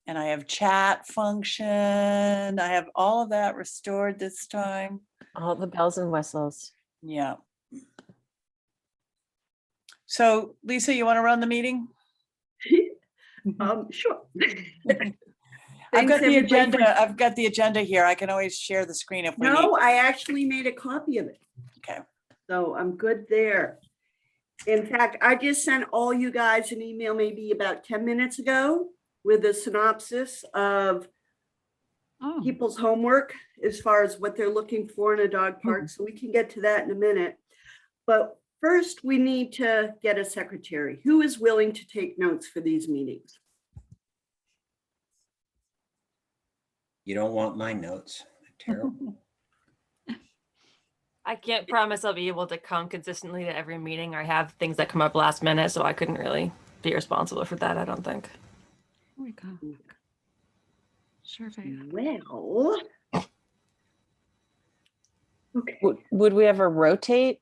And I have chat function. I have all of that restored this time. All the bells and whistles. Yeah. So Lisa, you want to run the meeting? Sure. I've got the Thanks, everybody, agenda. I've got the agenda here. I can always share the screen if we need. No, I actually made a copy of it. Okay. So I'm good there. In fact, I just sent all you guys an email maybe about 10 minutes ago with a synopsis of people's homework as far as what they're looking for in a dog park. So we can get to that in a minute. But first, we need to get a secretary. Who is willing to take notes for these meetings? You don't want my notes. They're terrible. I can't promise I'll be able to come consistently to every meeting. I have things that come up last minute, so I couldn't really be responsible for that, I don't think. Oh my God. Survey. Well. Okay. Would we ever rotate?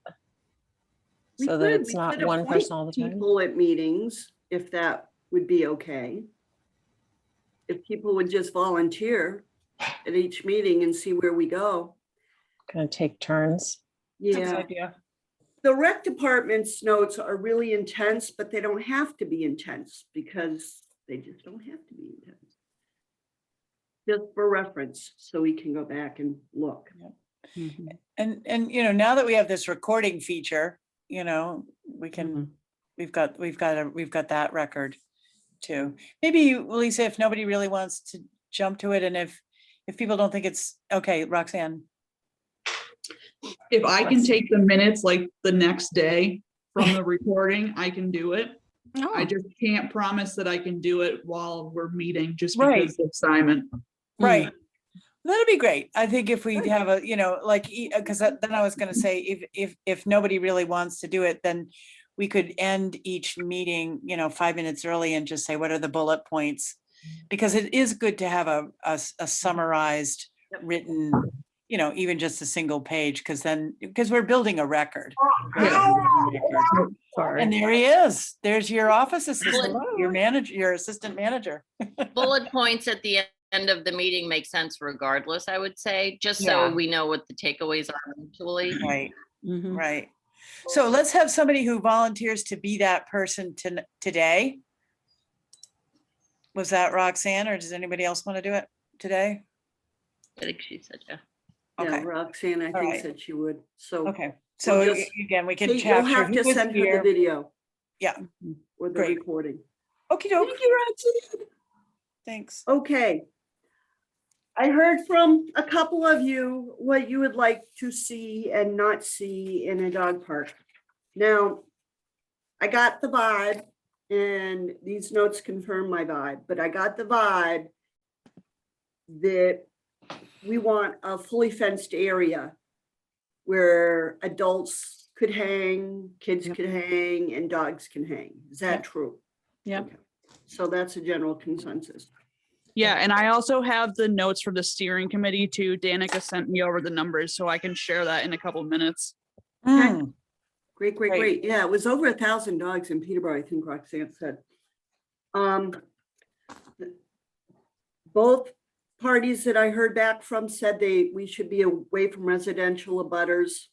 We So that could- it's we not could one appoint person all the time? People at meetings, if that would be okay. If people would just volunteer at each meeting and see where we go. Kind of take turns. Yeah, the rec department's notes are really intense, but they don't have to be intense because they just don't have to be intense. Just for reference, so we can go back and look. And you know, now that we have this recording feature, you know, we can, we've got that record too. Maybe Lisa, if nobody really wants to jump to it, and if people don't think it's okay, Roxanne. If I can take the minutes like the next day from the recording, I can do it. I just can't promise that I can do it while we're meeting just because of Simon. Right. That'd be great. I think if we have a, you know, like, because then I was going to say, if nobody really wants to do it, then we could end each meeting, you know, 5 minutes early and just say, what are the bullet points? Because it is good to have a summarized written, you know, even just a single page, because we're building a record. Sorry. And there he is. There's your office assistant, your manager, your assistant manager. Bullet points at the end of the meeting make sense regardless, I would say, just so we know what the takeaways are eventually. Right, right. So let's have somebody who volunteers to be that person today. Was that Roxanne, or does anybody else want to do it today? I think she said, yeah. Okay. Yeah, Roxanne, I think Alright. said she would. So Okay, so We'll just- again, we can Kate, capture. you'll have to who was send her the here. video. Yeah. Or the Great. recording. Okey doke, Thank you, Roxanne. thanks. Okay. I heard from a couple of you what you would like to see and not see in a dog park. Now, I got the vibe, and these notes confirm my vibe, but I got the vibe that we want a fully fenced area where adults could hang, kids could hang, and dogs can hang. Is that true? Yeah. Okay. So that's a general consensus. Yeah, and I also have the notes for the steering committee too. Danica sent me over the numbers, so I can share that in a couple minutes. Mm, Great, great, Great. great. Yeah, it was over 1,000 dogs in Peterborough, I think Roxanne said. Both parties that I heard back from said we should be away from residential abutters.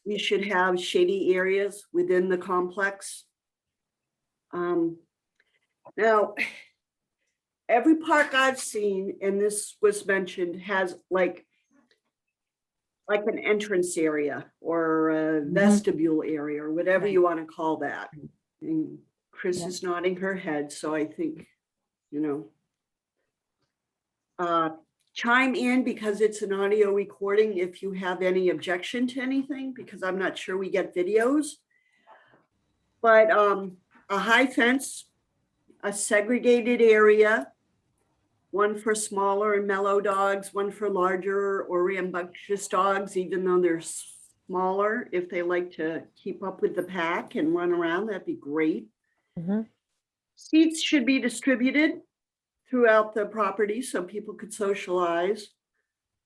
We should have shady areas within the complex. Now, every park I've seen, and this was mentioned, has like an entrance area or a vestibule area or whatever you want to call that. And Chris is nodding her head, so I think, you know. Chime in because it's an audio recording if you have any objection to anything, because I'm not sure we get videos. But a high fence, a segregated area, one for smaller and mellow dogs, one for larger or rambunctious dogs, even though they're smaller. If they like to keep up with the pack and run around, that'd be great. Seats should be distributed throughout the property so people could socialize.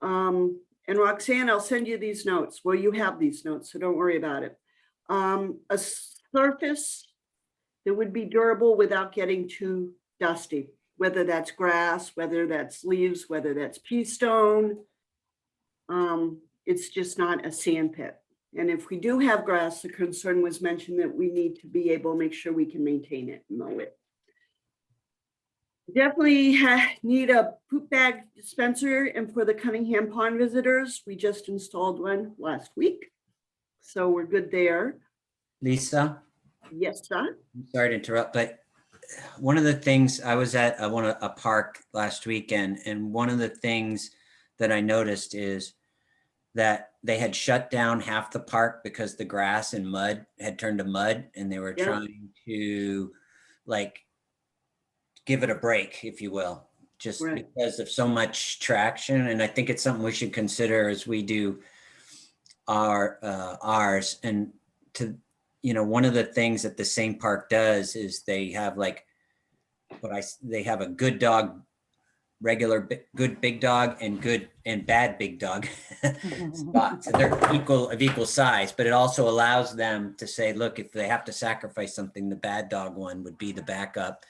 And Roxanne, I'll send you these notes. Well, you have these notes, so don't worry about it. A surface that would be durable without getting too dusty. whether that's grass, whether that's leaves, whether that's pea stone. It's just not a sand pit. And if we do have grass, the concern was mentioned that we need to be able to make sure we can maintain it and mow it. Definitely need a poop bag dispenser, and for the Cunningham Pond visitors, we just installed one last week. So we're good there. Lisa, Yes, sir. I'm sorry to interrupt, but one of the things I was at a park last weekend, and one of the things that I noticed is that they had shut down half the park because the grass and mud had turned to mud, and they were Yeah. trying to like give it a break, if you will, just Right. because of so much traction. And I think it's something we should consider as we do ours. And to, one of the things that the same park does is they have like they have a good dog, regular good big dog, and good and bad big dog spots. So they're of equal size, but it also allows them to say, look, if they have to sacrifice something, the bad dog one would be the backup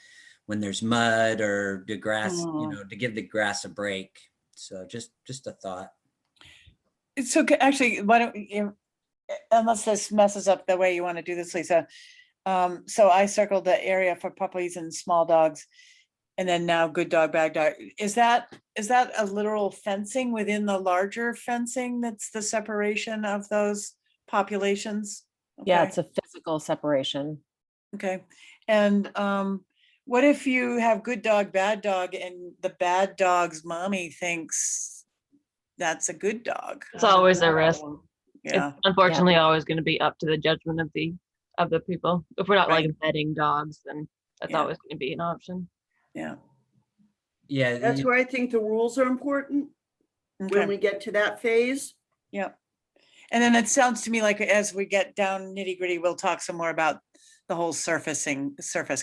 when there's mud or the grass, to give the grass a break. So just a thought. So actually, why don't you, unless this messes up the way you want to do this, Lisa. So I circled the area for puppies and small dogs, and then now good dog, bad dog. Is that a literal fencing within the larger fencing? That's the separation of those populations? Yeah, Okay. it's a physical separation. Okay, and what if you have good dog, bad dog, and the bad dog's mommy thinks that's a good dog? It's always a risk. Yeah, It's unfortunately always going to be up to the judgment of the people. If we're not Right. like vetting dogs, then that's Yeah. always going to be an option. yeah. Yeah. That's where I think the rules are important when Okay, we get to that phase. yeah. And then it sounds to me like as we get down nitty gritty, we'll talk some more about the whole surface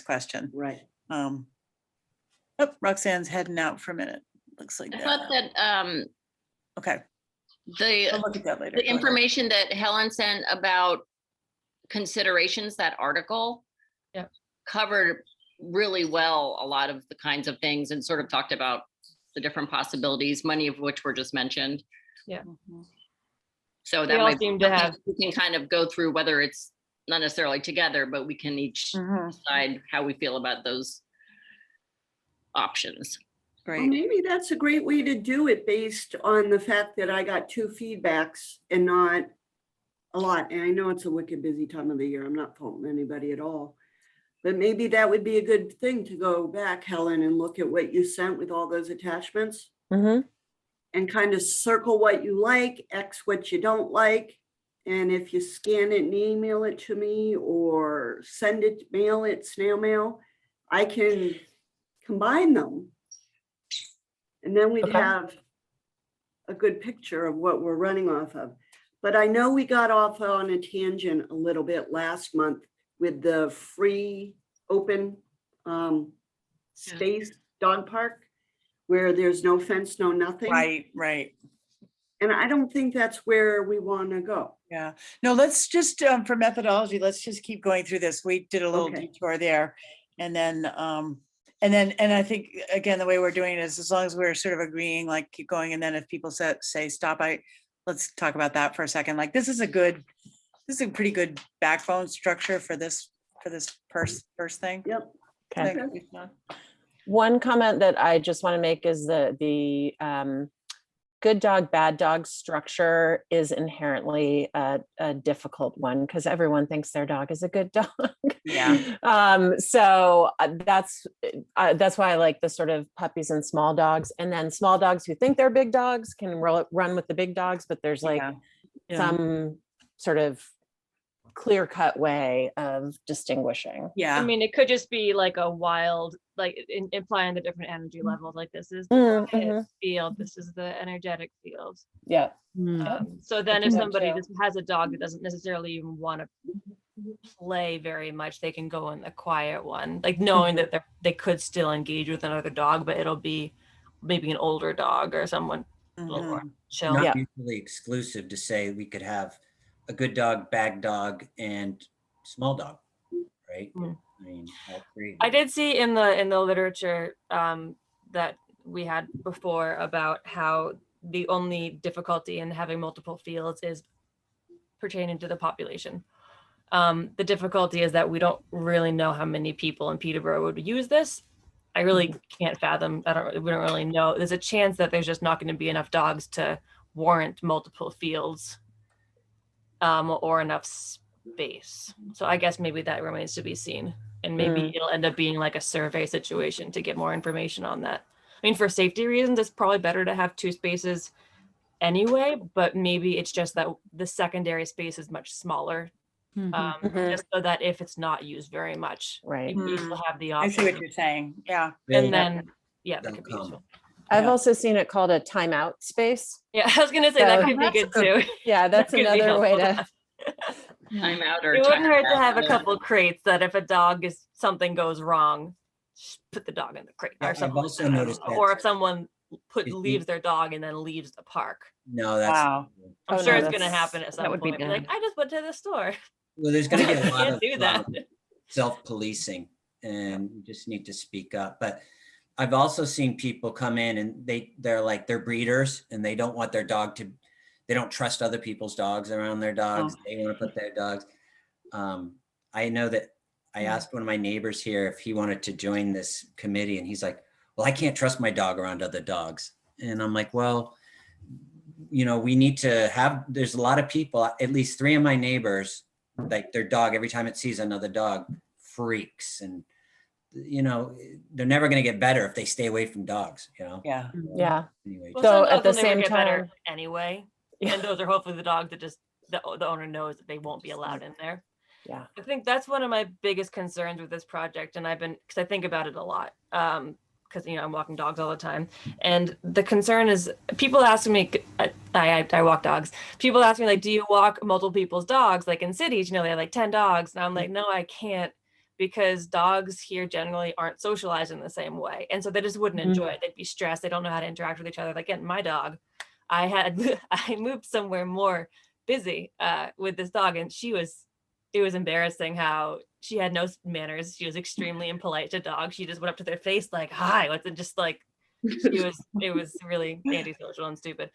question. Right. Oh, Roxanne's heading out for a minute. Looks like I that. thought that Okay, I'll the look at that later. the Go ahead. information that Helen sent about considerations, that article Yep. covered really well a lot of the kinds of things and sort of talked about the different possibilities, many of which were just mentioned. Mhm. So They that all might be seem to something have- we can kind of go through, whether it's not necessarily together, but we can each Mhm. decide how we feel about those options. Well, Great. maybe that's a great way to do it based on the fact that I got 2 feedbacks and not a lot. And I know it's a wicked busy time of the year. I'm not faulting anybody at all. But maybe that would be a good thing to go back, Helen, and look at what you sent with all those attachments Mhm. and kind of circle what you like, X what you don't like. And if you scan it and email it to me or send it, mail it, snail mail, I can combine them. And then we'd Okay. have a good picture of what we're running off of. But I know we got off on a tangent a little bit last month with the free open space dog park where there's no fence, no nothing. Right. And I don't think that's where we want to go. Yeah. No, let's just, for methodology, let's just keep going through this. We did a little Okay. detour there. And then I think, again, the way we're doing it is as long as we're sort of agreeing, like keep going. And then if people say stop, let's talk about that for a second. Like, this is a pretty good backbone structure for this first thing. Yep. Okay. Thank you. One comment that I just want to make is the good dog, bad dog structure is inherently a difficult one because everyone thinks their dog is a good dog. Yeah. So that's why I like the sort of puppies and small dogs, and then small dogs who think they're big dogs can run with the big dogs, but there's like Yeah. some sort of clear-cut way of distinguishing. Yeah. I mean, it could just be like a wild, like implying the different energy levels. Like this is the Mm, quiet mhm. field, this is the energetic field. Yeah. So then if Yeah, somebody too. just has a dog that doesn't necessarily even want to play very much, they can go in the quiet one, like knowing that they could still engage with another dog, but it'll be maybe an older dog or someone a little more Mhm. chill. Not Yeah. mutually exclusive to say we could have a good dog, bad dog, and small dog, right? Mm. I mean, all three. I did see in the literature that we had before about how the only difficulty in having multiple fields is pertaining to the population. The difficulty is that we don't really know how many people in Peterborough would use this. I really can't fathom. We don't really know. There's a chance that there's just not going to be enough dogs to warrant multiple fields or enough space. So I guess maybe that remains to be seen. And maybe it'll end up being like a survey situation to get more information on that. I mean, for safety reasons, it's probably better to have 2 spaces anyway, but maybe it's just that the secondary space is much smaller. Just so that if it's not used very much, Right. you still have the I option. see what you're saying. Yeah. And then, yeah, that Don't could be come. useful. I've Yeah. also seen it called a timeout space. Yeah, I was gonna say that So could be good too. Yeah, that's That could be another way helpful. to. Time out or It wouldn't time hurt to out. have a couple crates that if a dog is something goes wrong, just put the dog in the crate or I've something. also noticed that- Or if someone If you- leaves their dog and then leaves the park. No, that's, Wow. I'm Oh, sure no, it's gonna that's- happen at that some would be point. Be like, bad. I just went to the store. well, there's gonna be a lot Can't of do that. self-policing, and you just need to speak up. But I've also seen people come in and they're like, they're breeders and they don't want their dog to, they don't trust other people's dogs around their dogs. They want to put their dogs. I know that I asked one of my neighbors here if he wanted to join this committee, and he's like, well, I can't trust my dog around other dogs. And I'm like, well, you know, we need to have, there's a lot of people, at least 3 of my neighbors, like their dog, every time it sees another dog, freaks. And, you know, they're never going to get better if they stay away from dogs, you know? Yeah. Yeah. Anyway, Well, So some at dogs the will never same get better time- anyway. Yeah. And those are hopefully the dogs that just the owner knows that they won't be allowed in there. Yeah. I think that's one of my biggest concerns with this project, and because I think about it a lot, because I'm walking dogs all the time, and the concern is people ask me, I walk dogs. People ask me like, do you walk multiple people's dogs? Like in cities, they have like 10 dogs, and I'm like, no, I can't, because dogs here generally aren't socialized in the same way, and so they just wouldn't enjoy it. They'd be stressed. They don't know how to interact with each other. Like my dog, I moved somewhere more busy with this dog, and it was embarrassing how she had no manners. She was extremely impolite to dogs. She just went up to their face like, hi, what's it? Just like, it was really antisocial and stupid.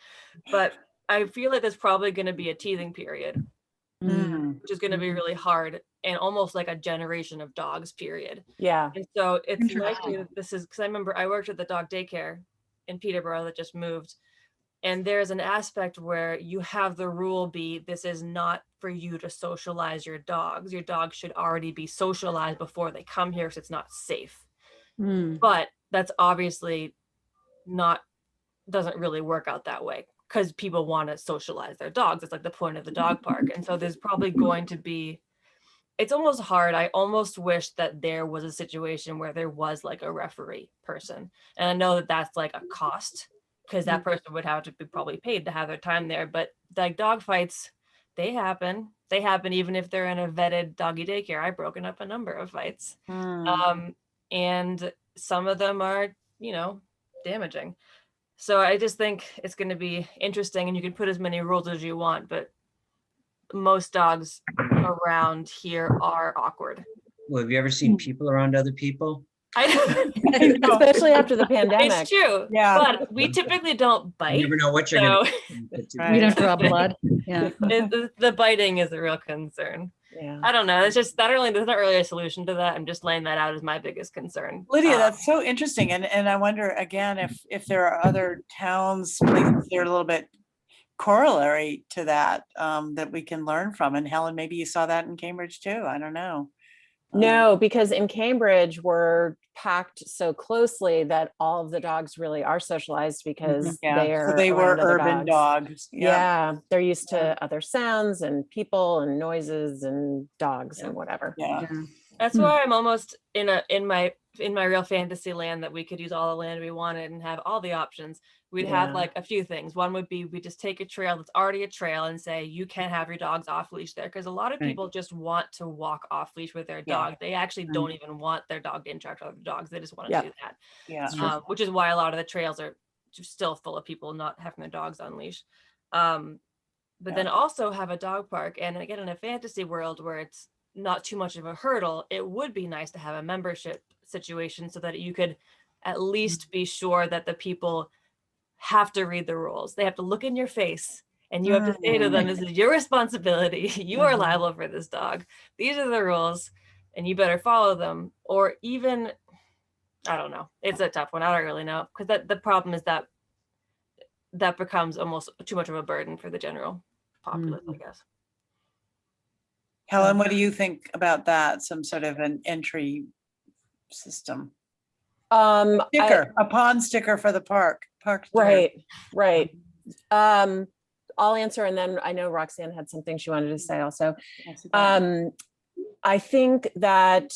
But I feel like there's probably going to be a teething period, which is going to be really hard, and almost like a generation of dogs period. Yeah. And so it's Interesting. likely that this is, because I remember I worked at the dog daycare in Peterborough that just moved. And there's an aspect where you have the rule be, this is not for you to socialize your dogs. Your dogs should already be socialized before they come here, because it's not safe. But that's obviously doesn't really work out that way, because people want to socialize their dogs. It's like the point of the dog park. And so there's probably going to be, it's almost hard. I almost wish that there was a situation where there was like a referee person. And I know that that's like a cost, because that person would have to be probably paid to have their time there. But like dog fights, they happen even if they're in a vetted doggy daycare. I've broken up a number of fights. And some of them are, damaging. So I just think it's going to be interesting, and you can put as many rules as you want, but most dogs around here are awkward. well, have you ever seen people around other people? I know. Especially after the pandemic. It's true. Yeah. But we typically don't You bite. never know what you're So going to Right. We don't draw blood. Yeah. the biting is a real concern. Yeah. I don't know. It's just there's not really a solution to that. I'm just laying that out as my biggest concern. Lydia, that's so interesting. And I wonder again, if there are other towns, places that are a little bit corollary to that, that we can learn from. And Helen, maybe you saw that in Cambridge too. I don't know. No, because in Cambridge, we're packed so closely that all of the dogs really are socialized because Yeah, they are so they were around other urban dogs. dogs. Yeah, they're used to other sounds and people and noises and dogs and whatever. Yeah. That's why I'm almost in my real fantasy land that we could use all the land we wanted and have all the options. We'd have Yeah. like a few things. One would be we just take a trail that's already a trail and say you can have your dogs off leash there, because a lot of Right. people just want to walk off leash with their Yeah. dog. They actually don't even want their dog to interact with other dogs. They just want to Yeah. do that. Yeah. Which is why a lot of the trails are just still full of people not having their dogs on leash. But then also have a dog park, and again in a fantasy world where it's not too much of a hurdle, it would be nice to have a membership situation so that you could at least be sure that the people have to read the rules. They have to look in your face and you have to say to them, this is your responsibility. You are liable for this dog. These are the rules and you better follow them. Or even, I don't know. It's a tough one. I don't really know. Because the problem is that that becomes almost too much of a burden for the general populace, I guess. Helen, what do you think about that? Some sort of an entry system? Sticker, a pond sticker for the park. Right. I'll answer, and then I know Roxanne had something she wanted to say also. I think that,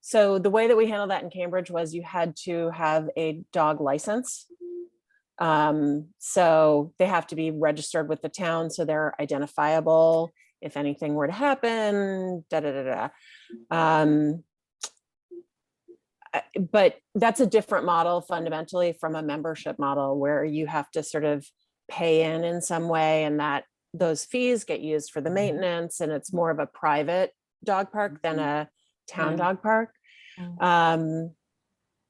so the way that we handled that in Cambridge was you had to have a dog license. So they have to be registered with the town, so they're identifiable if anything were to happen, but that's a different model fundamentally from a membership model where you have to sort of pay in some way, and that those fees get used for the maintenance, and it's more of a private dog park than a town dog park.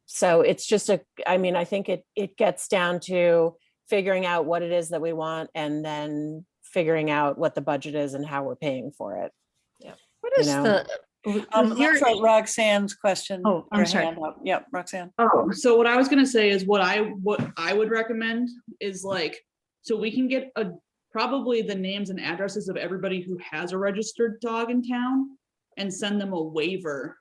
So it's just I think it gets down to figuring out what it is that we want and then figuring out what the budget is and how we're paying for it. Yeah. What is Let's let Roxanne's question. Oh, I'm her sorry. hand up. Yep, Roxanne. Oh, so what I was gonna say is what I would recommend is like, so we can get probably the names and addresses of everybody who has a registered dog in town and send them a waiver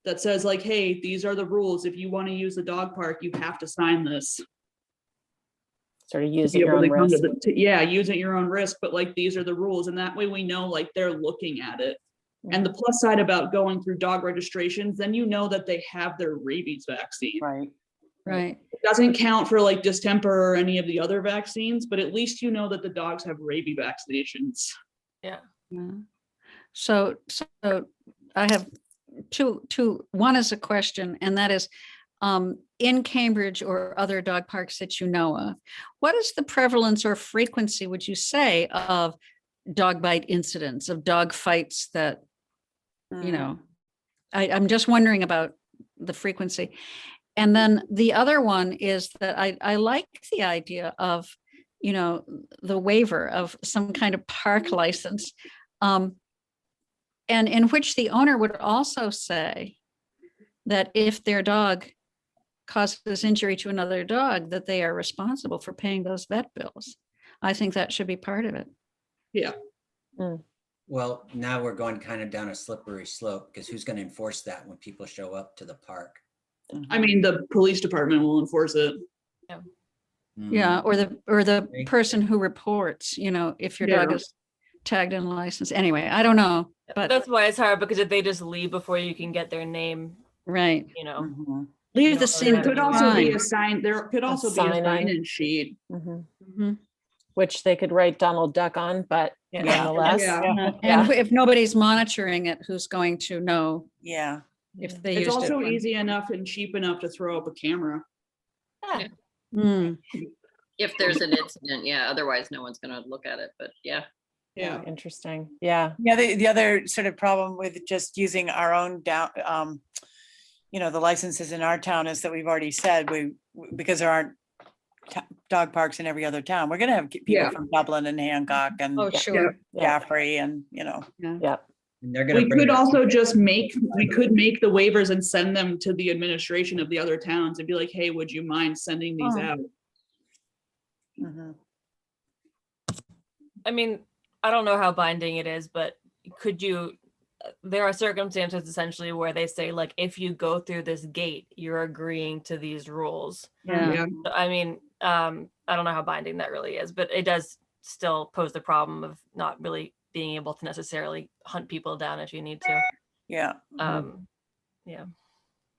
that says like, hey, these are the rules. If you want to use the dog park, you have to sign this. Sort of use at your own risk. Yeah, use at your own risk, but like, these are the rules. And that way we know like they're looking at it. And the plus side about going through dog registrations, then you know that they have their rabies vaccine. Right. It doesn't count for like distemper or any of the other vaccines, but at least you know that the dogs have rabies vaccinations. Yeah. So I have two. One is a question, and that is, in Cambridge or other dog parks that you know of, what is the prevalence or frequency, would you say, of dog bite incidents, of dog fights that, I'm just wondering about the frequency. And then the other one is that I like the idea of, the waiver of some kind of park license, and in which the owner would also say that if their dog causes injury to another dog, that they are responsible for paying those vet bills. I think that should be part of it. Yeah. Well, now we're going kind of down a slippery slope because who's going to enforce that when people show up to the park? I mean, the police department will enforce it. Yeah, or the person who reports, if your dog is tagged and licensed. Anyway, I don't know, but that's why it's hard, because if they just leave before you can get their name, right, Leave the scene. There could also be a sign. There could also be a sign-in sheet, which they could write Donald Duck on, but nonetheless. And if nobody's monitoring it, who's going to know? Yeah. If they it's used also it. easy enough and cheap enough to throw up a camera. If there's an incident, otherwise no one's gonna look at it, but yeah. Interesting. Yeah. The other sort of problem with just using our own the licenses in our town is that we've already said because there aren't dog parks in every other town, we're gonna have people from Dublin and Hancock and Jaffrey and And they're going We could also just make the waivers and send them to the administration of the other towns and be like, hey, would you mind sending these out? I mean, I don't know how binding it is, but there are circumstances essentially where they say, like, if you go through this gate, you're agreeing to these rules. I mean, I don't know how binding that really is, but it does still pose the problem of not really being able to necessarily hunt people down if you need to. I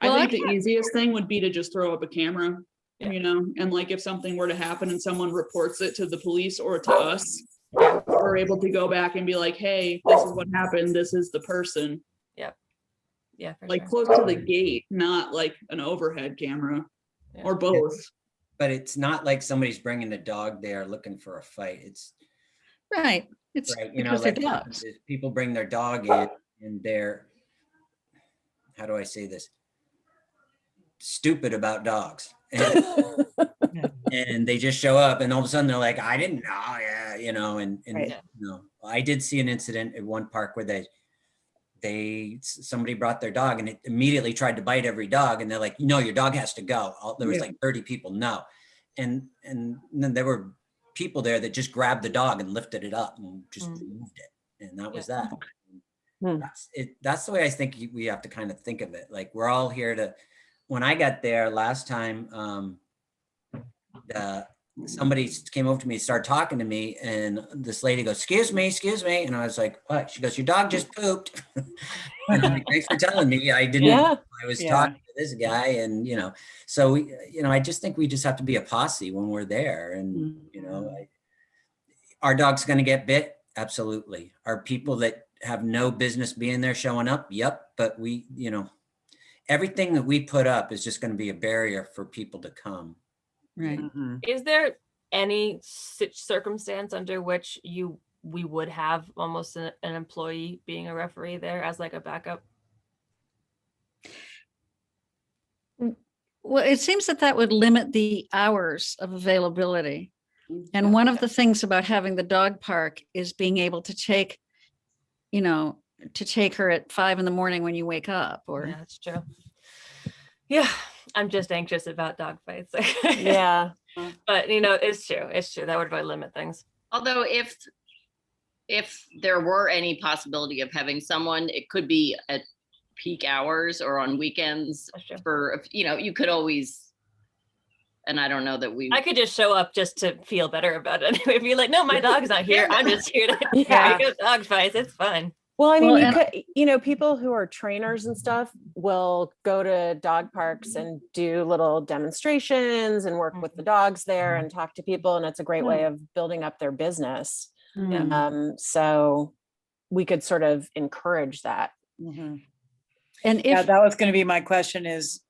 think the easiest thing would be to just throw up a camera, and like if something were to happen and someone reports it to the police or to us, we're able to go back and be like, hey, this is what happened. This is the person. Like close to the gate, not like an overhead camera or both. But it's not like somebody's bringing a dog there looking for a fight. It's right. It's right. because Like they're dogs. people bring their dog in and they're, how do I say this? Stupid about dogs. And they just show up and all of a sudden they're like, I didn't know, yeah, and Right. I did see an incident at one park where somebody brought their dog and it immediately tried to bite every dog. And they're like, no, your dog has to go. There was like 30 people. No. And then there were people there that just grabbed the dog and lifted it up and just moved it. And that was that. That's the way I think we have to kind of think of it. Like we're all here to, when I got there last time, somebody came over to me, started talking to me, and this lady goes, excuse me. And I was like, what? She goes, your dog just pooped. And I'm like, thanks for telling me. I didn't, I was talking to this guy and, so we, I just think we just have to be a posse when we're there. And, our dog's going to get bit. Absolutely. Are people that have no business being there showing up? Yep. But we, everything that we put up is just going to be a barrier for people to come. Right. Is there any circumstance under which we would have almost an employee being a referee there as like a backup? Well, it seems that would limit the hours of availability. And one of the things about having the dog park is being able to take, to take her at 5 a.m. when you wake up, or. Yeah, that's true. Yeah. I'm just anxious about dog fights. Yeah. But it's true. It's true. That would really limit things. Although if there were any possibility of having someone, it could be at peak hours or on weekends you could always, and I don't know that I could just show up just to feel better about it. Anyway, be like, no, my dog's not here. I'm just here to make up dog fights. It's fine. Well, I mean, you could, people who are trainers and stuff will go to dog parks and do little demonstrations and work with the dogs there and talk to people. And it's a great way of building up their business. So we could sort of encourage that. Mm-hmm. And if that was going to be my question, is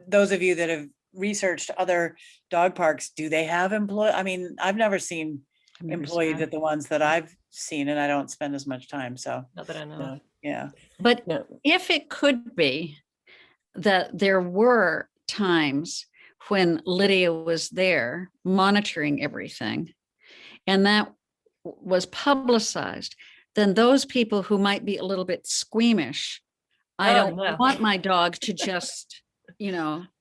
those of you that have researched other dog parks, do they have employees? I mean, I've never seen employees at the ones that I've seen, and I don't spend as much time. So not that I know. Yeah. But if it could be that there were times when Lydia was there monitoring everything, and that was publicized, then those people who might be a little bit squeamish, I don't want my dog to just,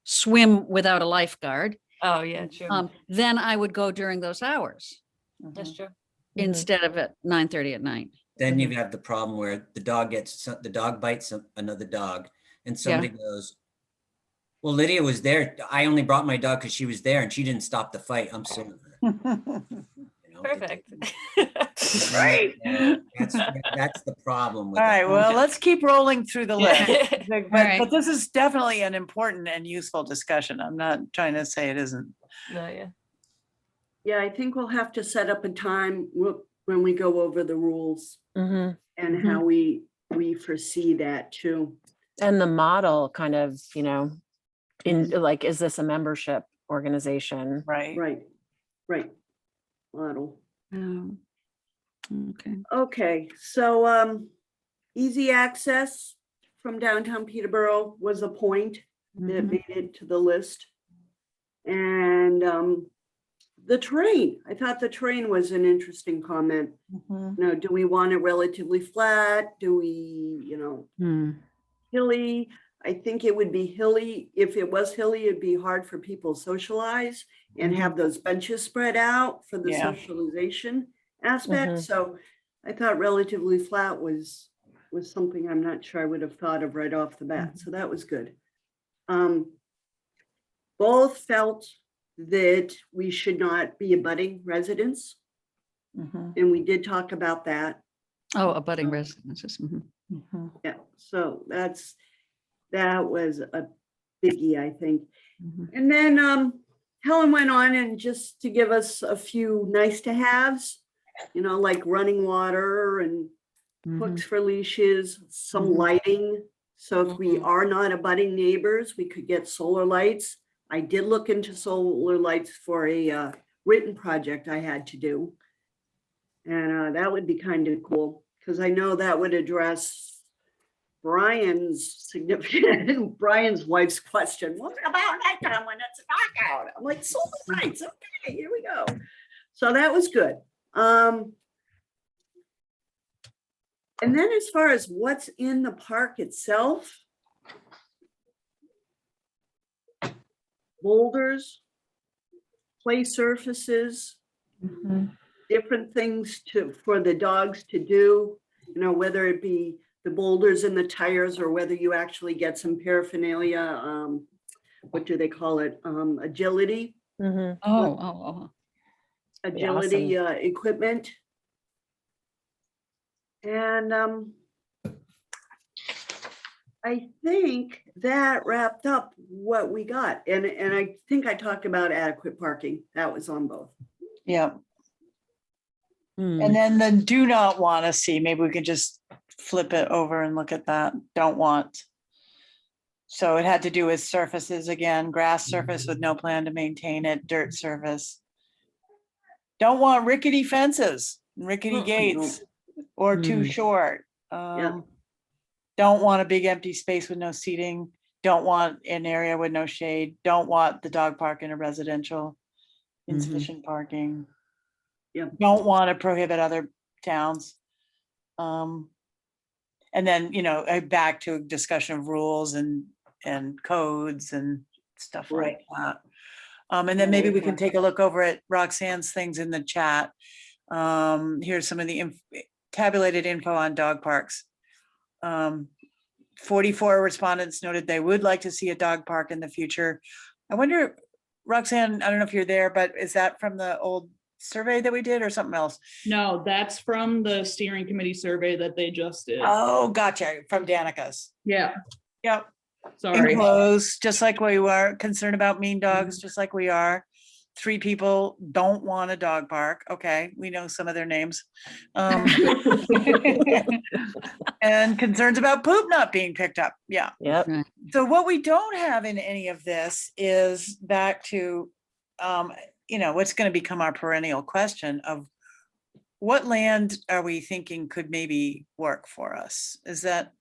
swim without a lifeguard. Oh yeah, true. Then I would go during those hours. That's true. Instead of at 9:30 at night. Then you have the problem where the dog bites another dog, and somebody goes, well, Lydia was there. I only brought my dog because she was there and she didn't stop the fight. I'm suing her. Perfect. Right. That's the problem. All right. Well, let's keep rolling through the list. But this is definitely an important and useful discussion. I'm not trying to say it isn't. No, yeah. Yeah, I think we'll have to set up a time when we go over the rules and how we foresee that too. And the model kind of, in like, is this a membership organization? Right. Model. Okay. Okay, so easy access from downtown Peterborough was a point that made it to the list. And the terrain, I thought the terrain was an interesting comment. Do we want it relatively flat? Do we, hilly? I think it would be hilly. If it was hilly, it'd be hard for people to socialize and have those benches spread out for the socialization aspect. So I thought relatively flat was something I'm not sure I would have thought of right off the bat. So that was good. Both felt that we should not be abutting residents. And we did talk about that. Oh, abutting residences. Yeah, so that was a biggie, I think. And then Helen went on and just to give us a few nice to haves, like running water and hooks for leashes, some lighting. So if we are not abutting neighbors, we could get solar lights. I did look into solar lights for a written project I had to do. And that would be kind of cool because I know that would address Brian's significant, Brian's wife's question, what about nighttime when it's dark out? I'm like, solar lights, okay, here we go. So that was good. And then as far as what's in the park itself, boulders, play surfaces, different things for the dogs to do, you know, whether it be the boulders and the tires or whether you actually get some paraphernalia, what do they call it? Agility. Agility equipment. And I think that wrapped up what we got. And I think I talked about adequate parking. That was on both. Yeah. And then the do not want to see, maybe we could just flip it over and look at that. Don't want. So it had to do with surfaces again, grass surface with no plan to maintain it, dirt surface. Don't want rickety fences, rickety gates, or too short. Don't want a big empty space with no seating. Don't want an area with no shade. Don't want the dog park in a residential, insufficient parking. Don't want to prohibit other towns. And then, you know, back to a discussion of rules and codes and stuff like that. And then maybe we can take a look over at Roxanne's things in the chat. Here's some of the tabulated info on dog parks. 44 respondents noted they would like to see a dog park in the future. I wonder, Roxanne, I don't know if you're there, but is that from the old survey that we did or something else? No, that's from the steering committee survey that they just did. Oh, gotcha. From Danica's. Yeah. Yep. Sorry. Enclosed, just like we were concerned about mean dogs, just like we are. 3 people don't want a dog park. Okay, we know some of their names. And concerns about poop not being picked up. Yeah. Yep. So what we don't have in any of this is back to, you know, what's going to become our perennial question of what land are we thinking could maybe work for us? Is that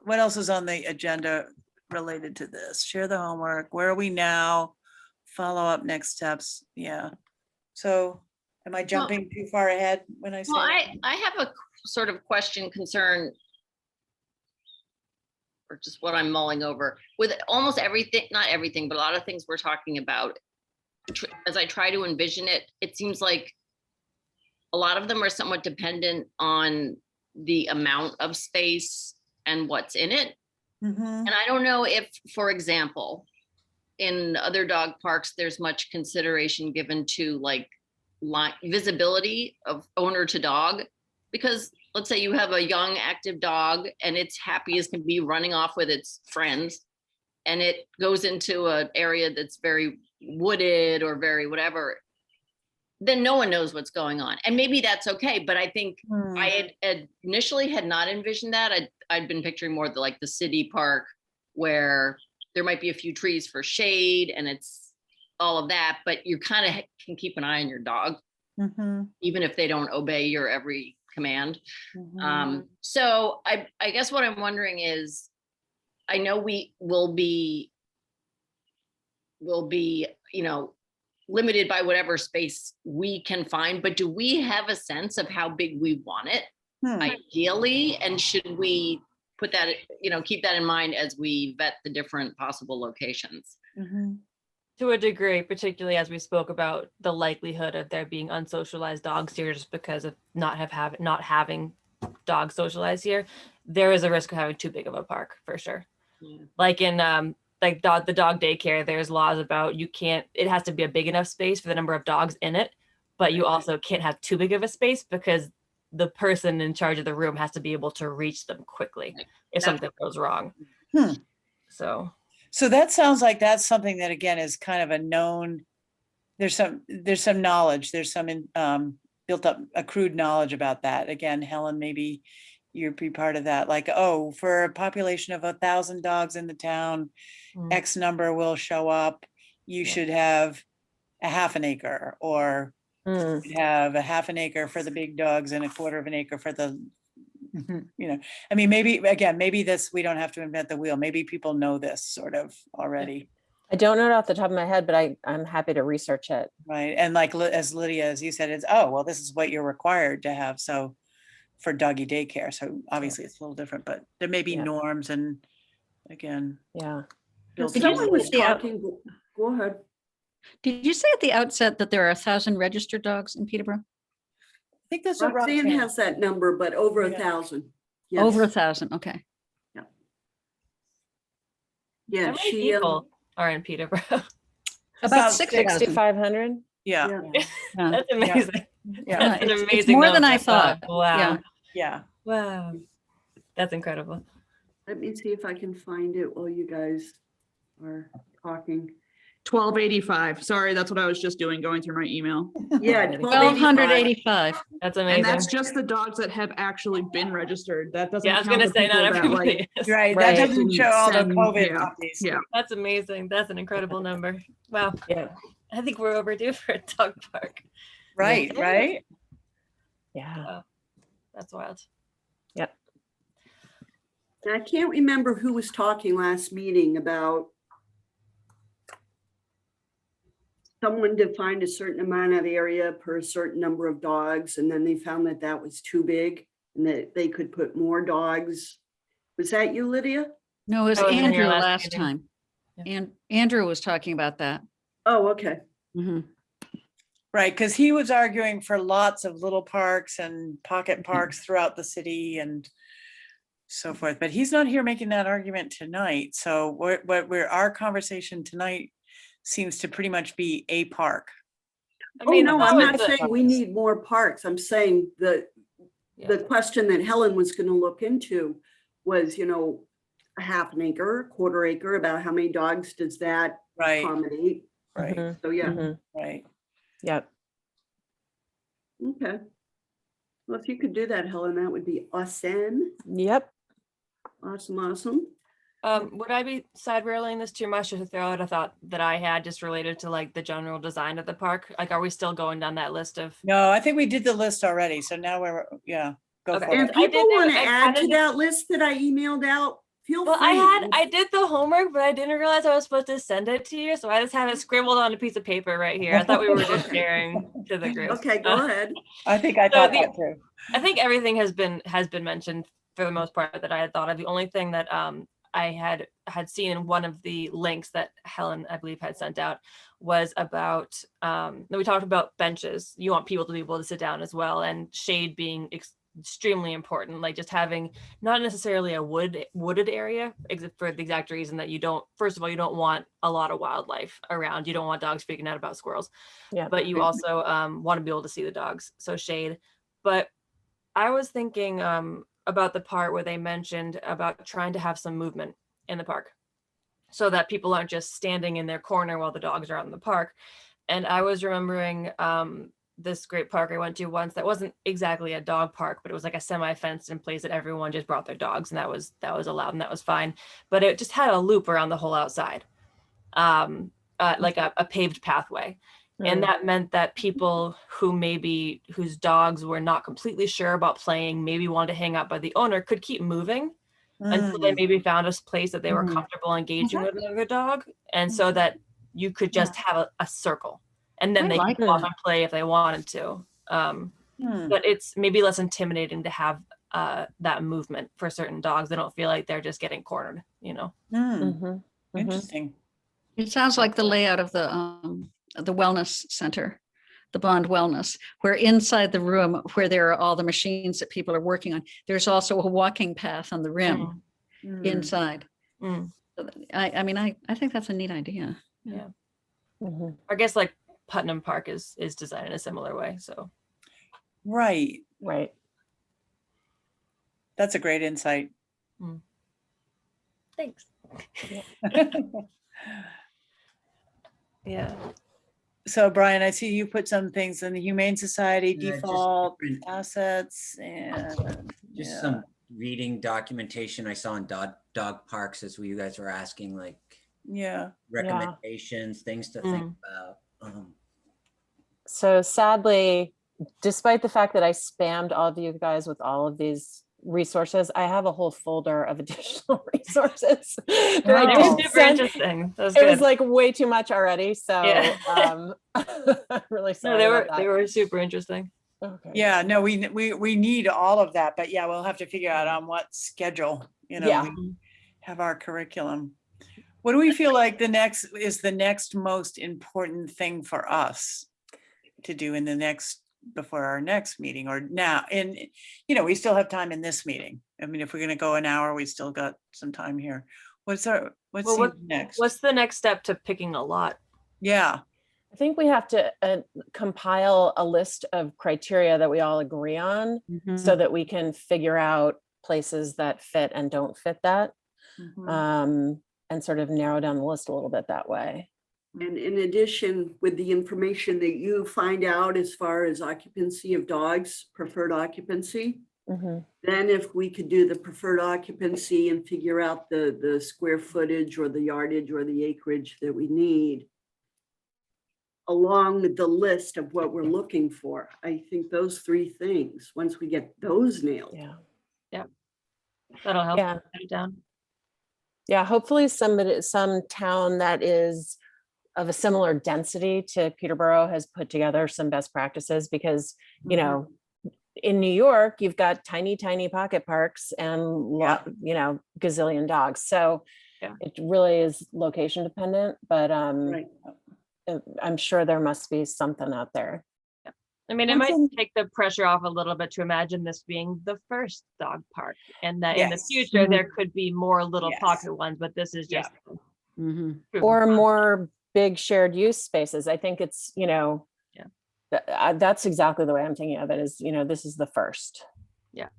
what else is on the agenda related to this? Share the homework. Where are we now? Follow up next steps. Yeah. So am I jumping too far ahead when I say? Well, I have a sort of question, concern, or just what I'm mulling over with almost everything, not everything, but a lot of things we're talking about. As I try to envision it, it seems like a lot of them are somewhat dependent on the amount of space and what's in it. And I don't know if, for example, in other dog parks, there's much consideration given to like visibility of owner to dog, because let's say you have a young active dog and it's happy as can be running off with its friends, and it goes into an area that's very wooded or very whatever, then no one knows what's going on. And maybe that's okay. But I think I had initially had not envisioned that. I'd been picturing more like the city park where there might be a few trees for shade and it's all of that, but you kind of can keep an eye on your dog, even if they don't obey your every command. So I guess what I'm wondering is, I know we will be, you know, limited by whatever space we can find, but do we have a sense of how big we want it ideally? And should we put that, you know, keep that in mind as we vet the different possible locations? To a degree, particularly as we spoke about the likelihood of there being unsocialized dogs here just because of not having dogs socialized here, there is a risk of having too big of a park for sure. Like in the dog daycare, there's laws about it has to be a big enough space for the number of dogs in it, but you also can't have too big of a space because the person in charge of the room has to be able to reach them quickly if something goes wrong. So that sounds like that's something that again is kind of a known, there's some knowledge, there's some built up accrued knowledge about that. Again, Helen, maybe you'd be part of that. Like, oh, for a population of 1,000 dogs in the town, X number will show up. You should have a half an acre, or have a half an acre for the big dogs and a quarter of an acre for the You know, I mean, maybe, again, maybe this, we don't have to invent the wheel. Maybe people know this sort of already. I don't know it off the top of my head, but I'm happy to research it. Right. And like, as Lydia, as you said, it's, oh, well, this is what you're required to have. So for doggy daycare. So obviously it's a little different, but there may be Yeah. norms and again. Yeah. built Did you in. Someone was say at the talking, go ahead. Did you say at the outset that there are 1,000 registered dogs in Peterborough? I think that's what Roxanne Roxanne. has that number, but over Yeah. 1,000. Over Yes. 1,000, okay. Yeah, How many she, people are in Peterborough? About About 6,000. 6,500? Yeah, yeah. Yeah. That's amazing. yeah, That's an It's amazing more than number. I thought. Wow. Yeah. yeah. Wow. That's incredible. Let me see if I can find it while you guys are talking. 1285. Sorry, that's what I was just doing, going through my email. Yeah, 1,285. That's And amazing. that's just the dogs that have actually been registered. That doesn't Yeah, I was count gonna the say not people that, like, everybody is. Right, Right. that doesn't show all the Send- COVID yeah, puppies. Yeah. That's amazing. That's an incredible number. Wow. Yeah. I think we're overdue for a dog park. Right, Yeah. right? Yeah. That's wild. I can't remember who was talking last meeting about someone defined a certain amount of area per a certain number of dogs, and then they found that that was too big and that they could put more dogs. Was that you, Lydia? No, it was I wasn't here Andrew last last meeting. time. Yeah. And Andrew was talking about that. Oh, okay. Mhm. Right, because he was arguing for lots of little parks and pocket parks throughout the city and so forth, but he's not here making that argument tonight. So our conversation tonight seems to pretty much be a park. I Oh, mean, no, that I'm was not the- saying we need more parks. I'm saying the question that Helen was going to look into was, a half an acre, quarter acre, about how many dogs does that Right, accommodate? right, Mhm, So, yeah, mhm. right. Yep. okay. Well, if you could do that, Helen, that would be awesome. Yep. Awesome, awesome. Would I be side railing this too much to throw out a thought that I had just related to like the general design of the park? Like, are we still going down that list of? No, I think we did the list already. So now yeah, go Okay. for And it. I people did want to I add to kinda- that list that I emailed out, feel Well, free. I did the homework, but I didn't realize I was supposed to send it to you. So I just have it scribbled on a piece of paper right here. I thought we were just sharing to the group. Okay, go ahead. I think I So thought the- that too. I think everything has been mentioned for the most part that I had thought of. The only thing that I had seen in one of the links that Helen, I believe, had sent out was about we talked about benches. You want people to be able to sit down as well, and shade being extremely important. Like just having not necessarily a wooded area, for the exact reason that you don't. First of all, you don't want a lot of wildlife around. You don't want dogs freaking out about squirrels. Yeah. But you also want to be able to see the dogs. So shade. But I was thinking about the part where they mentioned about trying to have some movement in the park so that people aren't just standing in their corner while the dogs are out in the park. And I was remembering this great park I went to once that wasn't exactly a dog park, but it was like a semi-fenced in place that everyone just brought their dogs, and that was allowed and that was fine. But it just had a loop around the whole outside, like a paved pathway. And that meant that people whose dogs were not completely sure about playing, maybe wanted to hang out by the owner, could keep moving until they maybe found a place that they were comfortable engaging with another dog. And so that you could just have a circle, and then I they like could go off that. and play if they wanted to. But it's maybe less intimidating to have that movement for certain dogs. They don't feel like they're just getting cornered, Mhm, mhm. Interesting. It sounds like the layout of the wellness center, the Bond Wellness, where inside the room where there are all the machines that people are working on, there's also a walking path on the rim inside. Mm. So I mean, I think that's a neat idea. Yeah. Mhm. I guess like Putnam Park is designed in a similar way. So Right. Right. That's a great insight. thanks. Yeah. So Brian, I see you put some things in the Humane Society Yeah, just default different- assets and Just yeah. some reading documentation I saw in dog parks as you guys were asking, like Yeah. recommendations, things to think about. So sadly, despite the fact that I spammed all of you guys with all of these resources. I have a whole folder of additional resources. They that I were didn't super send. interesting. That was It was good. like way too much already. So Yeah. I'm really No, sorry about they that. were super interesting. Okay. Yeah, no, we need all of that, but yeah, we'll have to figure out on what schedule, Yeah. we have our curriculum. What do we feel like the next most important thing for us to do in before our next meeting or now? And, we still have time in this meeting. I mean, if we're going to go an hour, we still got some time here. What's next? What's the next step to picking a lot? Yeah. I think we have to compile a list of criteria that we all agree on so that we can figure out places that fit and don't fit that, and sort of narrow down the list a little bit that way. And in addition, with the information that you find out as far as occupancy of dogs, preferred occupancy, then if we could do the preferred occupancy and figure out the square footage or the yardage or the acreage that we need, along with the list of what we're looking for. I think those three things, once we get those nailed. Yeah. That'll help. Yeah. Write it down. Yeah. Hopefully some town that is of a similar density to Peterborough has put together some best practices because, in New York, you've got tiny pocket parks and gazillion dogs. So it really is location dependent, but I'm sure there must be something out there. I mean, it might take the pressure off a little bit to imagine this being the first dog park, and that in the future there could be more little pocket ones, but this is just Or more big shared use spaces. I think it's, that's exactly the way I'm thinking of it is, this is the first. Yeah.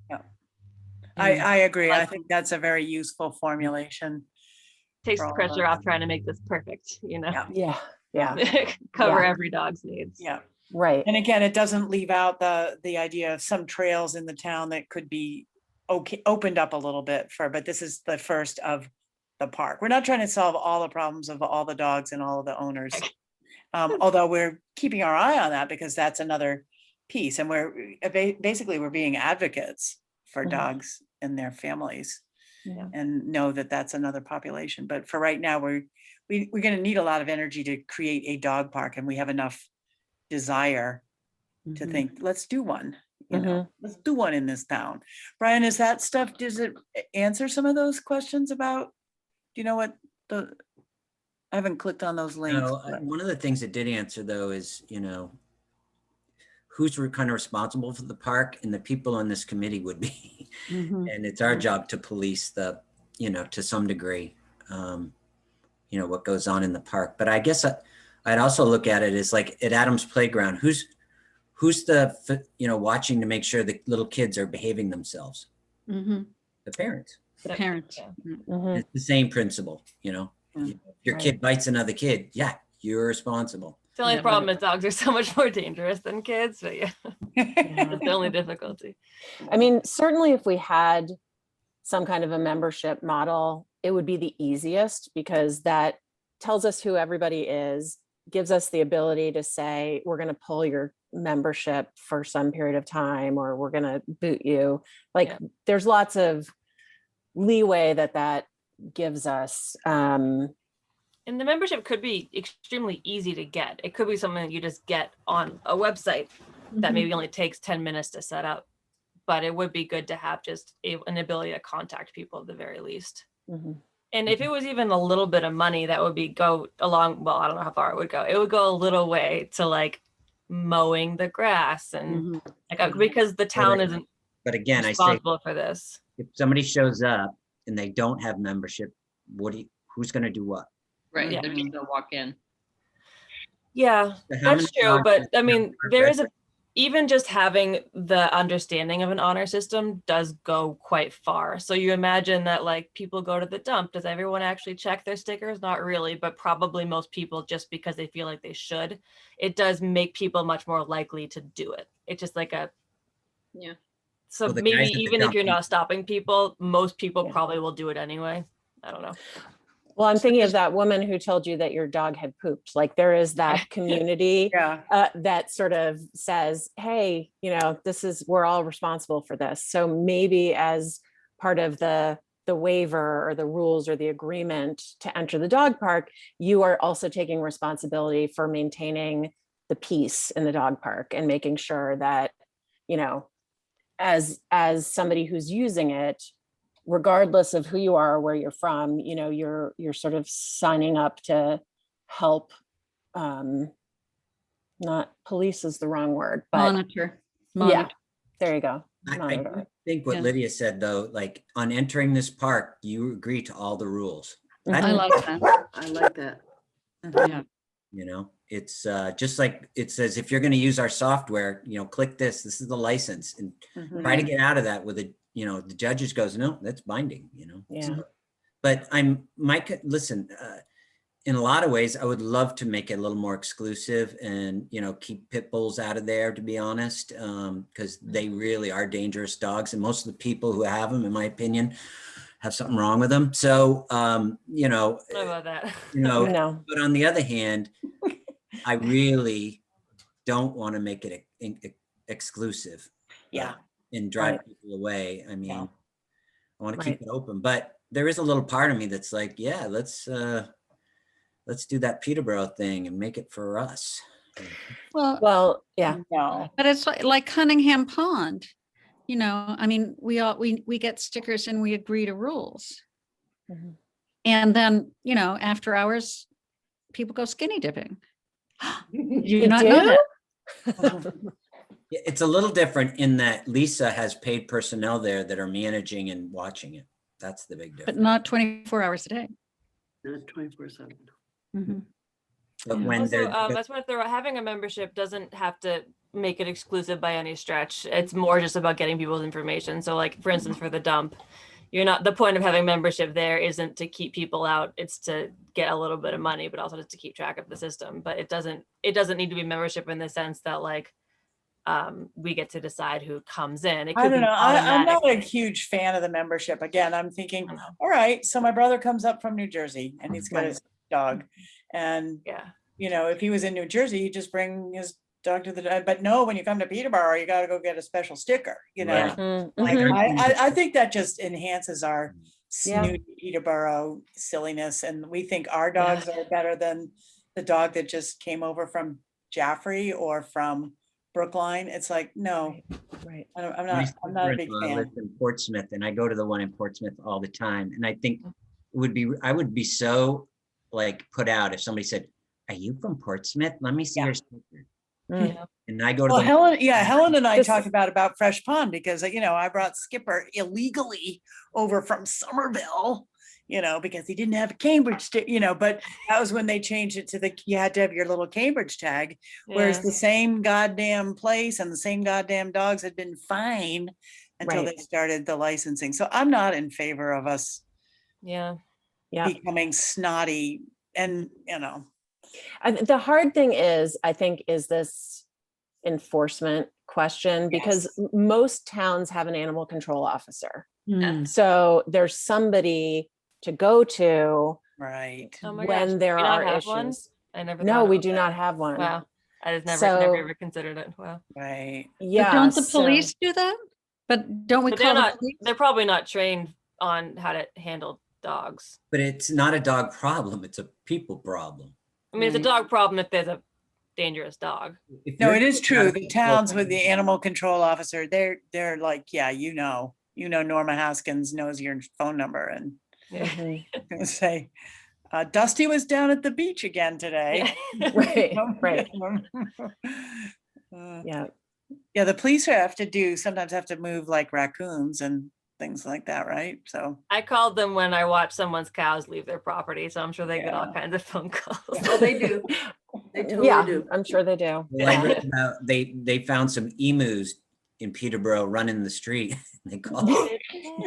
I agree. I think that's a very useful formulation. Takes the pressure off trying to make this perfect, Yeah. cover every dog's needs. Yeah. Right. And again, it doesn't leave out the idea of some trails in the town that could be opened up a little bit but this is the first of the park. We're not trying to solve all the problems of all the dogs and all of the owners. Although we're keeping our eye on that because that's another piece. And we're being advocates for dogs and their families and know that that's another population. But for right now, we're going to need a lot of energy to create a dog park, and we have enough desire to think, let's do one, let's do one in this town. Brian, is that stuff, does it answer some of those questions about, I haven't clicked on those links. No, one of the things it did answer though is, who's kind of responsible for the park, and the people on this committee would be. And it's our job to police the, to some degree, what goes on in the park. But I guess I'd also look at it as like at Adams Playground, who's the, watching to make sure the little kids are behaving themselves? The parents. The parents. It's the same principle, If your kid bites another kid, you're responsible. The only problem is dogs are so much more dangerous than kids, but that's the only difficulty. I mean, certainly if we had some kind of a membership model, it would be the easiest because that tells us who everybody is, gives us the ability to say, we're going to pull your membership for some period of time, or we're going to boot you. There's lots of leeway that gives us. And the membership could be extremely easy to get. It could be something that you just get on a website that maybe only takes 10 minutes to set up, but it would be good to have just an ability to contact people at the very least. And if it was even a little bit of money, that would go along, well, I don't know how far it would go. It would go a little way to mowing the grass and because the town isn't responsible for this. If somebody shows up and they don't have membership, who's going to do what? Right, they're just gonna walk in. Yeah, that's true. But I mean, even just having the understanding of an honor system does go quite far. So you imagine that people go to the dump. Does everyone actually check their stickers? Not really, but probably most people just because they feel like they should. It does make people much more likely to do it. It's just So maybe even if you're not stopping people, most people probably will do it anyway. I don't know. Well, I'm thinking of that woman who told you that your dog had pooped. Like there is that community Yeah. that sort of says, hey, we're all responsible for this. So maybe as part of the waiver or the rules or the agreement to enter the dog park, you are also taking responsibility for maintaining the peace in the dog park and making sure that, as somebody who's using it, regardless of who you are or where you're from, you're sort of signing up to help, not police is the wrong word, but Monitor. yeah, there you go. I Monitor. think what Yeah. Lydia said though, like on entering this park, you agree to all the rules. Mhm. I love that. I like that. Yeah. It's just like it says, if you're going to use our software, click this is the license, and Mhm. try to get out of that with a, the judges goes, no, that's binding, Yeah. So, but Mike, listen, in a lot of ways, I would love to make it a little more exclusive and, keep pit bulls out of there, to be honest, because they really are dangerous dogs. And most of the people who have them, in my opinion, have something wrong with them. So, What about that? No. but on the other hand, I really don't want to make it exclusive. Yeah. And drive Right. people away. I mean, Yeah. I want to keep it open, but there is a little part of me that's like, yeah, let's do that Peterborough thing and make it for us. Well, yeah. No. But it's like Cunningham Pond, I mean, we get stickers and we agree to rules. Mhm. And then, after hours, people go skinny dipping. You You not know do? that? Yeah, it's a little different in that Lisa has paid personnel there that are managing and watching it. That's the big But difference. not 24 hours a day. Not 24/7. Mhm. But when Also, they're, that's what they're having a membership doesn't have to make it exclusive by any stretch. It's more just about getting people's information. So like, for instance, for the dump, the point of having membership there isn't to keep people out. It's to get a little bit of money, but also just to keep track of the system. But it doesn't need to be membership in the sense that like, we get to decide who comes in. It could I don't be know. I'm automatic. not a huge fan of the membership. Again, I'm thinking, I know. all right, so my brother comes up from New Jersey and he's got Right. his dog. And, Yeah. if he was in New Jersey, he'd just bring his dog to the, but no, when you come to Peterborough, you got to go get a special sticker, Right. Mhm. Like, Mhm. I think that just enhances our Yeah. snooty Peterborough silliness. And we think our dogs are better than the dog that just came over from Jaffrey or from Brookline. It's like, no, Right. I'm my not a big sister-in-law fan. lives in Portsmouth, and I go to the one in Portsmouth all the time. And I think I would be so like put out if somebody said, "Are you from Portsmouth? Let me see Yeah. your sticker." Mm. And I go to Well, the Helen and I This- talked about Fresh Pond because, I brought Skipper illegally over from Somerville, because he didn't have a Cambridge, but that was when they changed it to you had to have your little Cambridge tag, whereas Yeah. the same goddamn place and the same goddamn dogs had been fine until Right. they started the licensing. So I'm not in favor of us Yeah. Yeah. becoming snotty and, The hard thing is, I think, is this enforcement question, because most towns have an animal control officer. Mm. So there's somebody to go to right. Oh my when gosh. there We not are have one? issues. I never. No, thought we about do that. not have one. Wow. I just never So- ever considered it. Wow. Right. But Yeah. don't the so- police do that? But don't we But call they're the not. police? They're probably not trained on how to handle dogs. but it's not a dog problem, it's a people problem. I mean, it's a Right. dog problem if there's a dangerous dog. If No, you're it is not true. a The people towns with problem, the animal control officer, they're like, yeah, Norma Haskins knows your phone number and Yeah. Mhm. gonna say, Dusty was down at the beach again today. Right. Right. Uh, Yeah. Yeah, the police sometimes have to move like raccoons and things like that, right? So, I called them when I watched someone's cows leave their property, so I'm sure they get all Yeah. kinds of phone calls. Oh, they do. They totally Yeah, do. I'm sure they do. well, I read about they found some emus in Peterborough running the street. They called.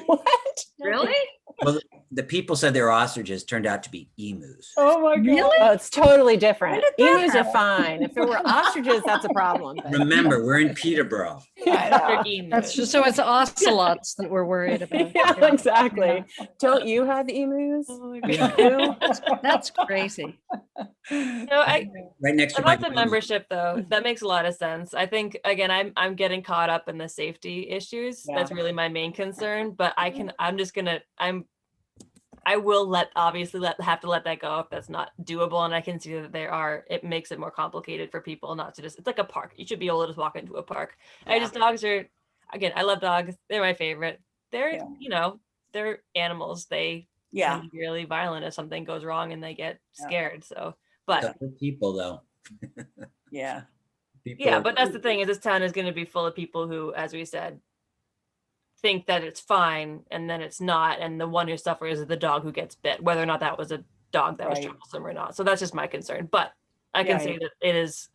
What? Really? Well, the people said they were ostriches, turned out to be emus. oh my God. Really? Oh, it's totally different. did that Emus are fine. If it were ostriches, that's a problem. but- Remember, we're in Peterborough. Yeah. That's just, so it's ocelots that we're worried about. Yeah, exactly. Don't you have emus? Oh my Yeah. You? That's crazy. I Right next to my. about the membership though, that makes a lot of sense. I think again, I'm getting caught up in the safety issues. Yeah. That's really my main concern. But I will obviously have to let that go if that's not doable. And I can see that it makes it more complicated for people not to it's like a park. You should be able to just walk into a park. Dogs are, again, I love dogs. They're my favorite. They're, they're animals. They can be really violent if something goes wrong and they get scared. So, but So for people though. Yeah. People, but that's the thing is this town is going to be full of people who, as we said, think that it's fine and then it's not, and the one who suffers is the dog who gets bit, whether or not that was a dog that was troublesome or not. So that's just my concern, but I can say that it is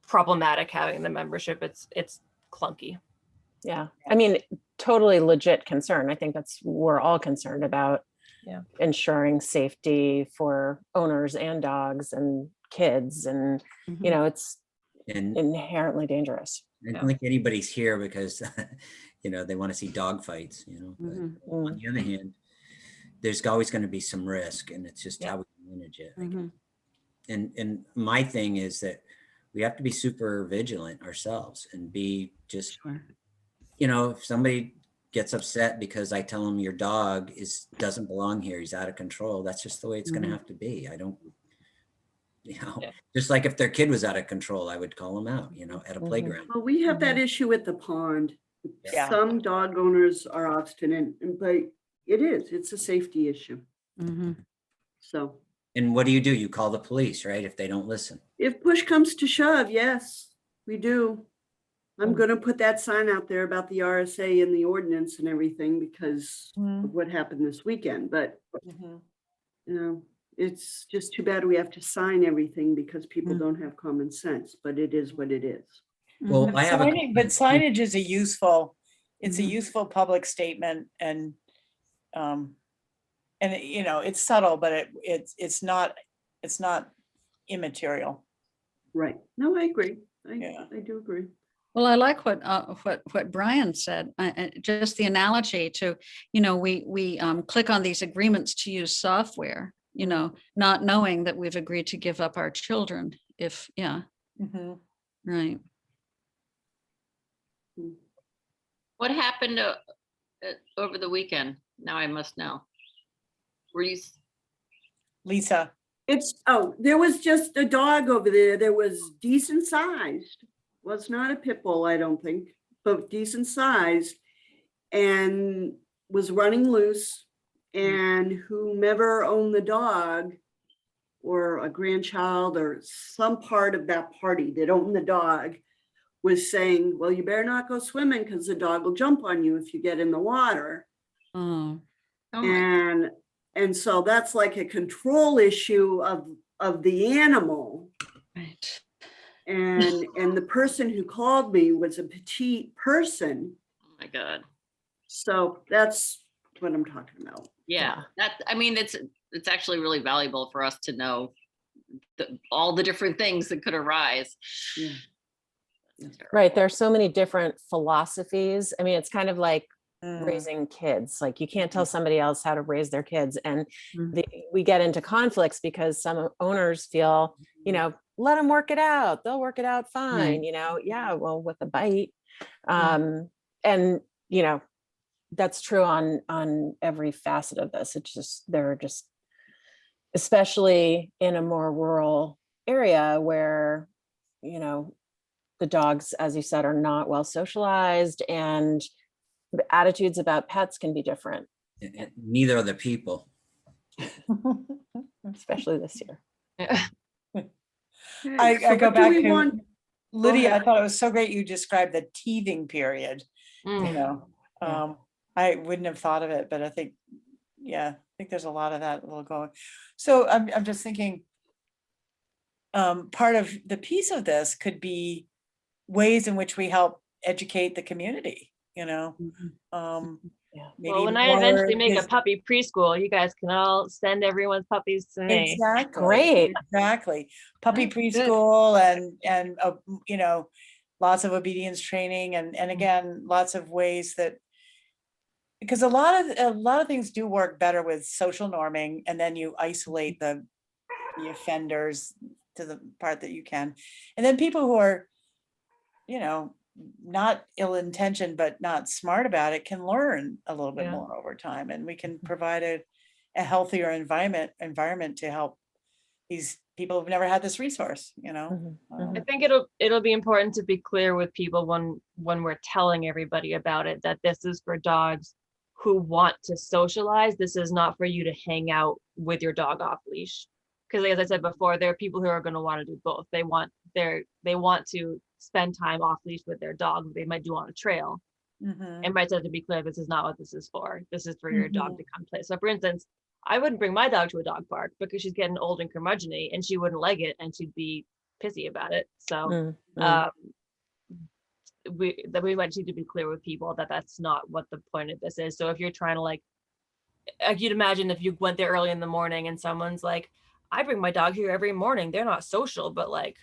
problematic having the membership. It's clunky. Yeah, I mean, totally legit concern. I think we're all concerned about ensuring safety for owners and dogs and kids, and it's inherently dangerous. I don't think anybody's here because they want to see dog fights, but on the other hand, there's always going to be some risk, and it's just how we manage it. And my thing is that we have to be super vigilant ourselves and be just, if somebody gets upset because I tell them your dog doesn't belong here, he's out of control, that's just the way it's going to have to be. I don't, just like if their kid was out of control, I would call them out, at a playground. Well, we have that issue at the pond. Yeah. Some dog owners are obstinate, but it's a safety issue. So. And what do? You call the police, right? If they don't listen. If push comes to shove, yes, we do. I'm going to put that sign out there about the RSA and the ordinance and everything because of what happened this weekend. But, it's just too bad we have to sign everything because people don't have common sense, but it is what it is. Well, But signage is it's a useful public statement, and it's subtle, but it's not immaterial. Right. No, I agree. I do agree. Well, I like what Brian said. Just the analogy to, we click on these agreements to use software, not knowing that we've agreed to give up our children. Right. What happened over the weekend? Now I must know. Were you? Lisa. There was just a dog over there. There was decent sized. Was not a pit bull, I don't think, but decent sized, and was running loose. And whomever owned the dog, or a grandchild, or some part of that party that owned the dog, was saying, well, you better not go swimming because the dog will jump on you if you get in the water. And so that's like a control issue of the animal. Right. And the person who called me was a petite person. Oh my God. So that's what I'm talking about. Yeah. It's actually really valuable for us to know all the different things that could arise. Yeah. Right. There are so many different philosophies. I mean, it's kind of like raising kids. Like you can't tell somebody else how to raise their kids. And we get into conflicts because some owners feel, let them work it out. They'll work it out fine. Well, with a bite. And, that's true on every facet of this. It's just, they're just, especially in a more rural area where, the dogs, as you said, are not well socialized, and the attitudes about pets can be different. And neither are the people. Especially this year. I go back to Lydia. I thought it was so great you described the teething period. I wouldn't have thought of it, but I think there's a lot of that little going. So I'm just thinking, part of the piece of this could be ways in which we help educate the community, Well, when I eventually make a puppy preschool, you guys can all send everyone's puppies to me. Exactly. Great. Exactly. Puppy preschool and lots of obedience training and again, lots of ways that, because a lot of things do work better with social norming, and then you isolate the offenders to the part that you can. And then people who are, you know, not ill-intentioned, but not smart about it can learn a little bit Yeah. more over time, and we can provide a healthier environment to help these people who've never had this resource, you know? Mhm, I think it'll be important to be clear with people when we're telling everybody about it, that this is for dogs who want to socialize. This is not for you to hang out with your dog off leash. Because as I said before, there are people who are going to want to do both. They want to spend time off leash with their dog. They might do on a trail. Mhm. And might have to be clear, this is not what this is for. This is for your dog to come play. So for instance, I wouldn't bring my dog to a dog park because she's getting old and curmudgeon-y and she wouldn't like it and she'd be pissy about it. So we might need to be clear with people that that's not what the point of this is. So if you're trying to like you'd imagine if you went there early in the morning and someone's like, I bring my dog here every morning. They're not social, but like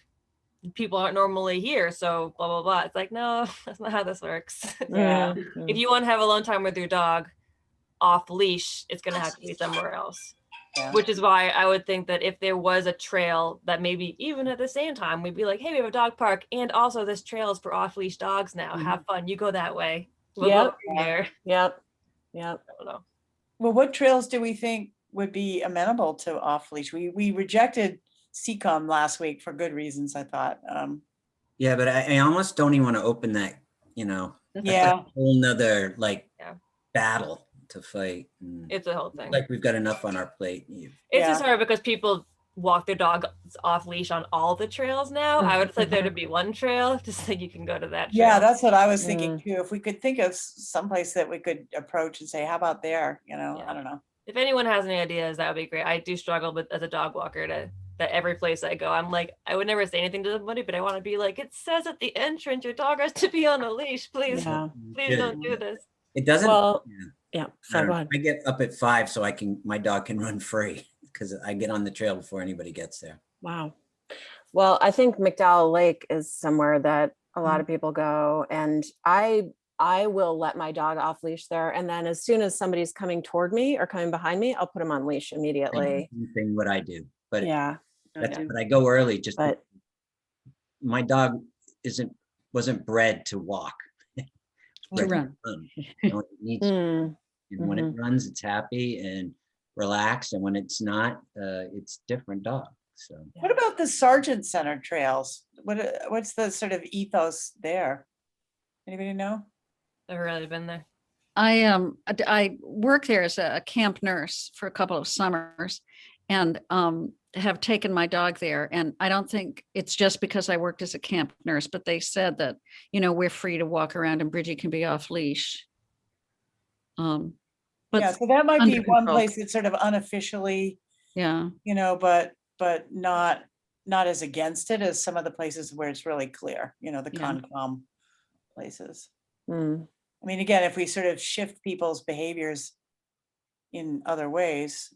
people aren't normally here. So blah, blah, blah. It's like, no, that's not how this works. Yeah. If you want to have alone time with your dog off leash, it's going to have to be somewhere else. Yeah. Which is why I would think that if there was a trail that maybe even at the same time, we'd be like, hey, we have a dog park. And also this trail is for off leash dogs now. Have fun. You go that way. We'll go over here. Yep. I don't know. Well, what trails do we think would be amenable to off leash? We rejected Seacom last week for good reasons, I thought. Yeah, but I almost don't even want to open that, you know, that's Yeah. a whole nother like Yeah. battle to fight. It's a whole thing. Like we've got enough on our plate. It's just hard because people walk their dogs off leash on all the trails now. I would like there to be one trail, just like you can go to that trail. Yeah, that's what I was thinking too. If we could think of someplace that we could approach and say, how about there? You know, I don't know. If anyone has any ideas, that would be great. I do struggle with as a dog walker that every place I go, I'm like, I would never say anything to somebody, but I want to be like, it says at the entrance, your dog has to be on a leash. Please, please don't do this. It doesn't. Well, I sorry, go ahead. I get up at 5 so my dog can run free because I get on the trail before anybody gets there. Wow. Well, I think McDowell Lake is somewhere that a lot of people go, and I will let my dog off leash there. And then as soon as somebody's coming toward me or coming behind me, I'll put him on leash immediately. Thing what I do, but Yeah. but I go early just. But my dog wasn't bred to walk. To run. You know, it needs, and when it runs, it's happy and relaxed, and when it's not, it's different dog. So What about the Sergeant Center trails? What's the sort of ethos there? Anybody know? Never really been there. I worked there as a camp nurse for a couple of summers, and have taken my dog there. And I don't think it's just because I worked as a camp nurse, but they said that, you know, we're free to walk around and Bridgie can be off leash. But Yeah, so that might be under one control. place that's sort of unofficially, yeah, you know, but not as against it as some of the places where it's really clear, you know, the Yeah. Concom places. mm, I mean, again, if we sort of shift people's behaviors in other ways,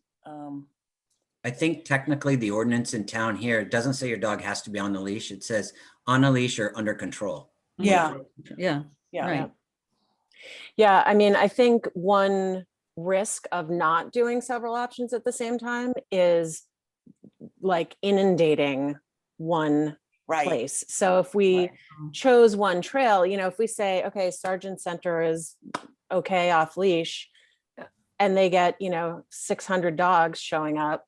I think technically the ordinance in town here, it doesn't say your dog has to be on the leash. It says on a leash or under control. yeah, yeah, yeah. right. yeah, I mean, I think one risk of not doing several options at the same time is like inundating one Right. place. So if we chose one trail, you know, if we say, okay, Sergeant Center is okay off leash, and they get, you know, 600 dogs showing up.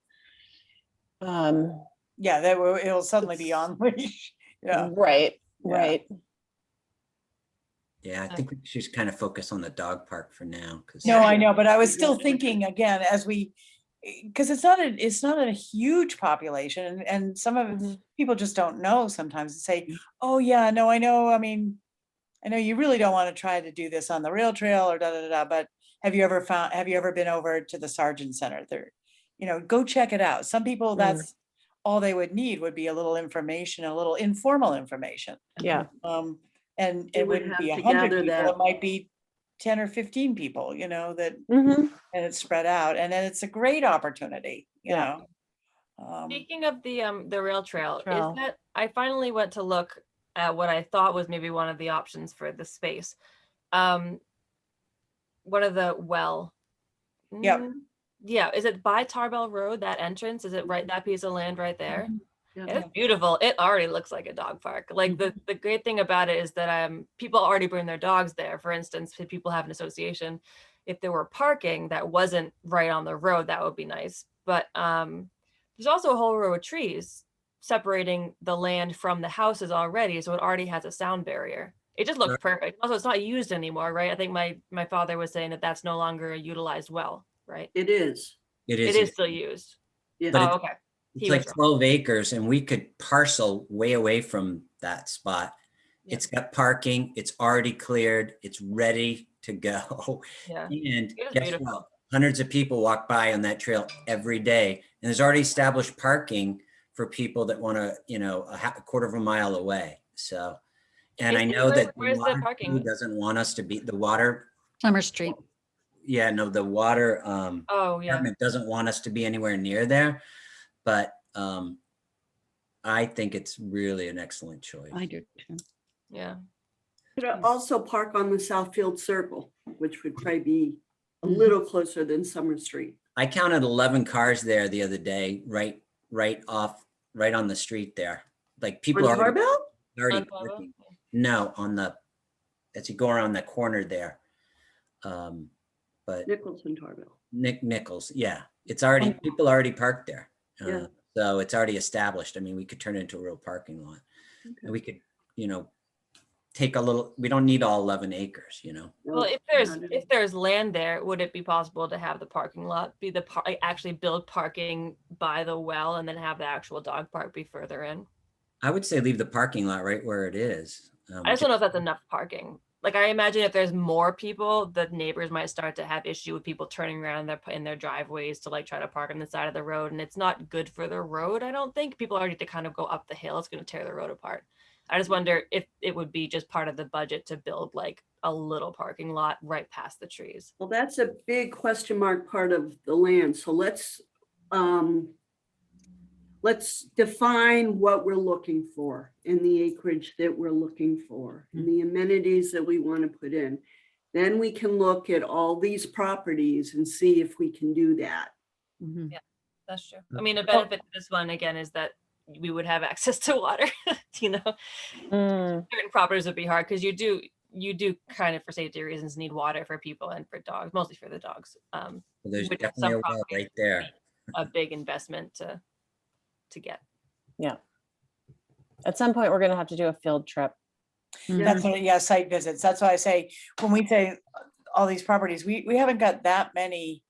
Yeah, it'll suddenly be on leash. Yeah. Right. Yeah. Right. Yeah, I think we should just kind of focus on the dog park for now. No, I know, but I was still thinking again, because it's not a huge population, and some of people just don't know sometimes and say, oh yeah, no, I know. I mean, I know you really don't want to try to do this on the rail trail or but have you ever been over to the Sergeant Center there? You know, go check it out. Some people, that's all they would need would be a little information, a little informal information. Yeah. And They it would wouldn't have be to 100 gather people, that. it might be 10 or 15 people, you know, that, Mhm. and it's spread out, and then it's a great opportunity, you Yeah. know. Speaking of the rail trail, Trail. is that I finally went to look at what I thought was maybe one of the options for the space. One of the Yep. Yeah, is it by Tarbell Road, that entrance? Is it right, that piece of land right there? Yeah. It's beautiful. It already looks like a dog park. Like the great thing about it is that people already bring their dogs there. For instance, if people have an association, if there were parking that wasn't right on the road, that would be nice. But there's also a whole row of trees separating the land from the houses already, so it already has a sound barrier. It just looks perfect. Also, it's not used anymore, right? I think my father was saying that that's no longer a utilized well, right? It is. It It is. is still used. Yeah. But Oh, okay. It's He like was wrong. 12 acres and we could parcel way away from that spot. Yep. It's got parking, it's already cleared, it's ready to go. Yeah. And It is guess beautiful. what? Hundreds of people walk by on that trail every day. And there's already established parking for people that want to, a quarter of a mile away. So, and I know that Where's the water parking? doesn't want us to be the water. Summer Street. Yeah, no, the water Oh, yeah. department doesn't want us to be anywhere near there. But I think it's really an excellent choice. I do too. Yeah. Could also park on the Southfield Circle, which would probably be a little closer than Summer Street. I counted 11 cars there the other day, right on the street there. Like people On are Tarbell? already On Tarbell? parking. No, as you go around that corner there. But Nicholson Tarbell. Nichols, yeah, it's already, people already parked there. Yeah. So it's already established. I mean, we could turn it into a real parking lot. And we could, take a little, we don't need all 11 acres, Well, if there's land there, would it be possible to have the parking lot be actually build parking by the well and then have the actual dog park be further in? I would say leave the parking lot right where it is. I just don't know if that's enough parking. Like, I imagine if there's more people, the neighbors might start to have issue with people turning around in their driveways to try to park on the side of the road. And it's not good for the road. I don't think people already to kind of go up the hill. It's going to tear the road apart. I just wonder if it would be just part of the budget to build a little parking lot right past the trees. Well, that's a big question mark part of the land. So let's define what we're looking for in the acreage that we're looking for and the amenities that we want to put in. Then we can look at all these properties and see if we can do that. Mhm. Yeah, that's true. I mean, a benefit to this one again is that we would have access to water. Certain properties would be hard because you do kind of, for safety reasons, need water for people and for dogs, mostly for the dogs. There's Which definitely some a well properties right there. a big investment to get. Yeah. At some point, we're going to have to do a field trip. That's what, yeah, site visits. That's why I say, when we say all these properties, we haven't got that many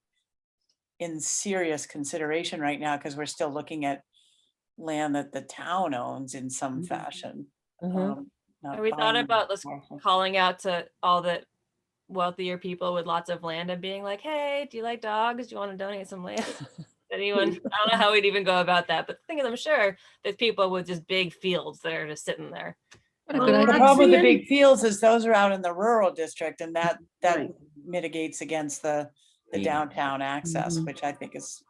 in serious consideration right now because we're still looking at land that the town owns in some fashion. Mhm. Not Have we thought buying about parcels. calling out to all the wealthier people with lots of land and being like, hey, do you like dogs? Do you want to donate some land? Anyone? I don't know how we'd even go about that, but the thing is, I'm sure there's people with just big fields that are just sitting there. What a Well, good we're The idea. not problem with the seeing- big fields is those are out in the rural district and that Right. mitigates against the Yeah. downtown access, Mhm. which I think is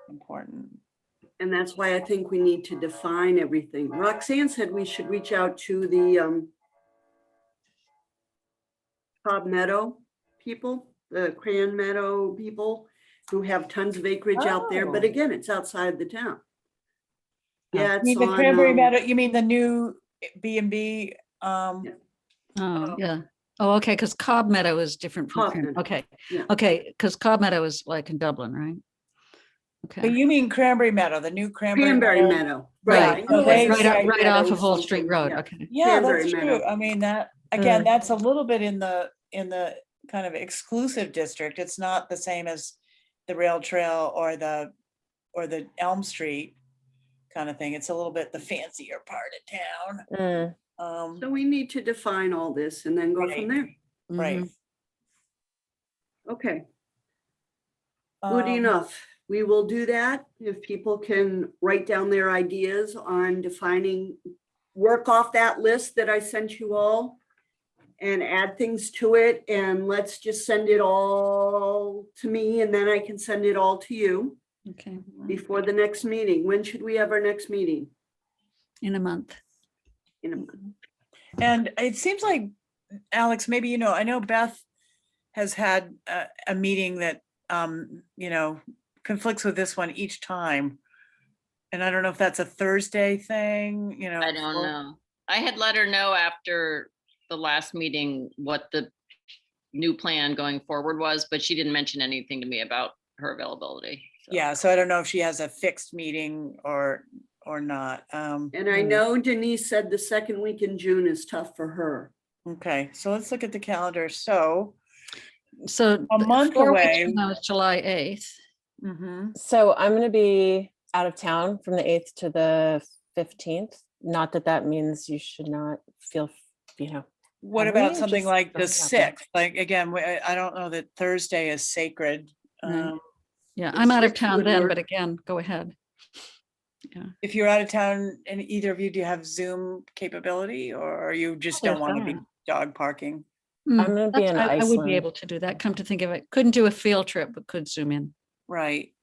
important. And that's why I think we need to define everything. Roxanne said we should reach out to the Cobb Meadow people, the Cran Meadow people who have tons of acreage out there, but Oh. again, it's outside the town. Yeah, You it's mean the on, Cranberry Meadow, you mean the new B&B? Yeah. Oh, yeah. Oh, okay, because Cobb Meadow is different from, Cobb Cran- Meadow, okay, yeah. okay, because Cobb Meadow is like in Dublin, right? But Okay, you mean Cranberry Meadow, the new Cranberry Cranberry Meadow? Meadow. right, I knew it was okay, the right same right meadow off of Old Street something, Road, yeah. okay. Yeah, that's Cranberry true. Meadow. I mean, that, again, that's a little bit in the kind of exclusive district. It's not the same as the rail trail or the Elm Street kind of thing. It's a little bit the fancier part of town. So we need to define all this and then go from Right. there. Right. Mhm. Okay, good enough. We will do that. If people can write down their ideas on defining, work off that list that I sent you all and add things to it. And let's just send it all to me and then I can send it all to you Okay, before the next meeting. When should we have our next meeting? in a month. In a month. And it seems like, Alex, maybe, you know, I know Beth has had a meeting that, you know, conflicts with this one each time. And I don't know if that's a Thursday thing, you know. I don't or- know. I had let her know after the last meeting what the new plan going forward was, but she didn't mention anything to me about her availability. so. Yeah, so I don't know if she has a fixed meeting or not. And I know Denise said the second week in June is tough for her. Okay, so let's look at the calendar. So, So A month 4 weeks away. from now is July 8th. mhm. So I'm going to be out of town from the 8th to the 15th. Not that that means you should not feel, you know, What Have a about meeting, something just like the don't happen. 6th? Like, again, I don't know that Thursday is sacred. Right. Um, Yeah, The I'm out of 6th town would then, work. but again, go ahead. If you're out of town and either of you, do you have Zoom capability or you just don't Yes, want to I be am. dog parking? Hmm, I'm going to be in I would be Iceland. able to do that. Come to think of it, couldn't do a field trip, but could zoom in. Right.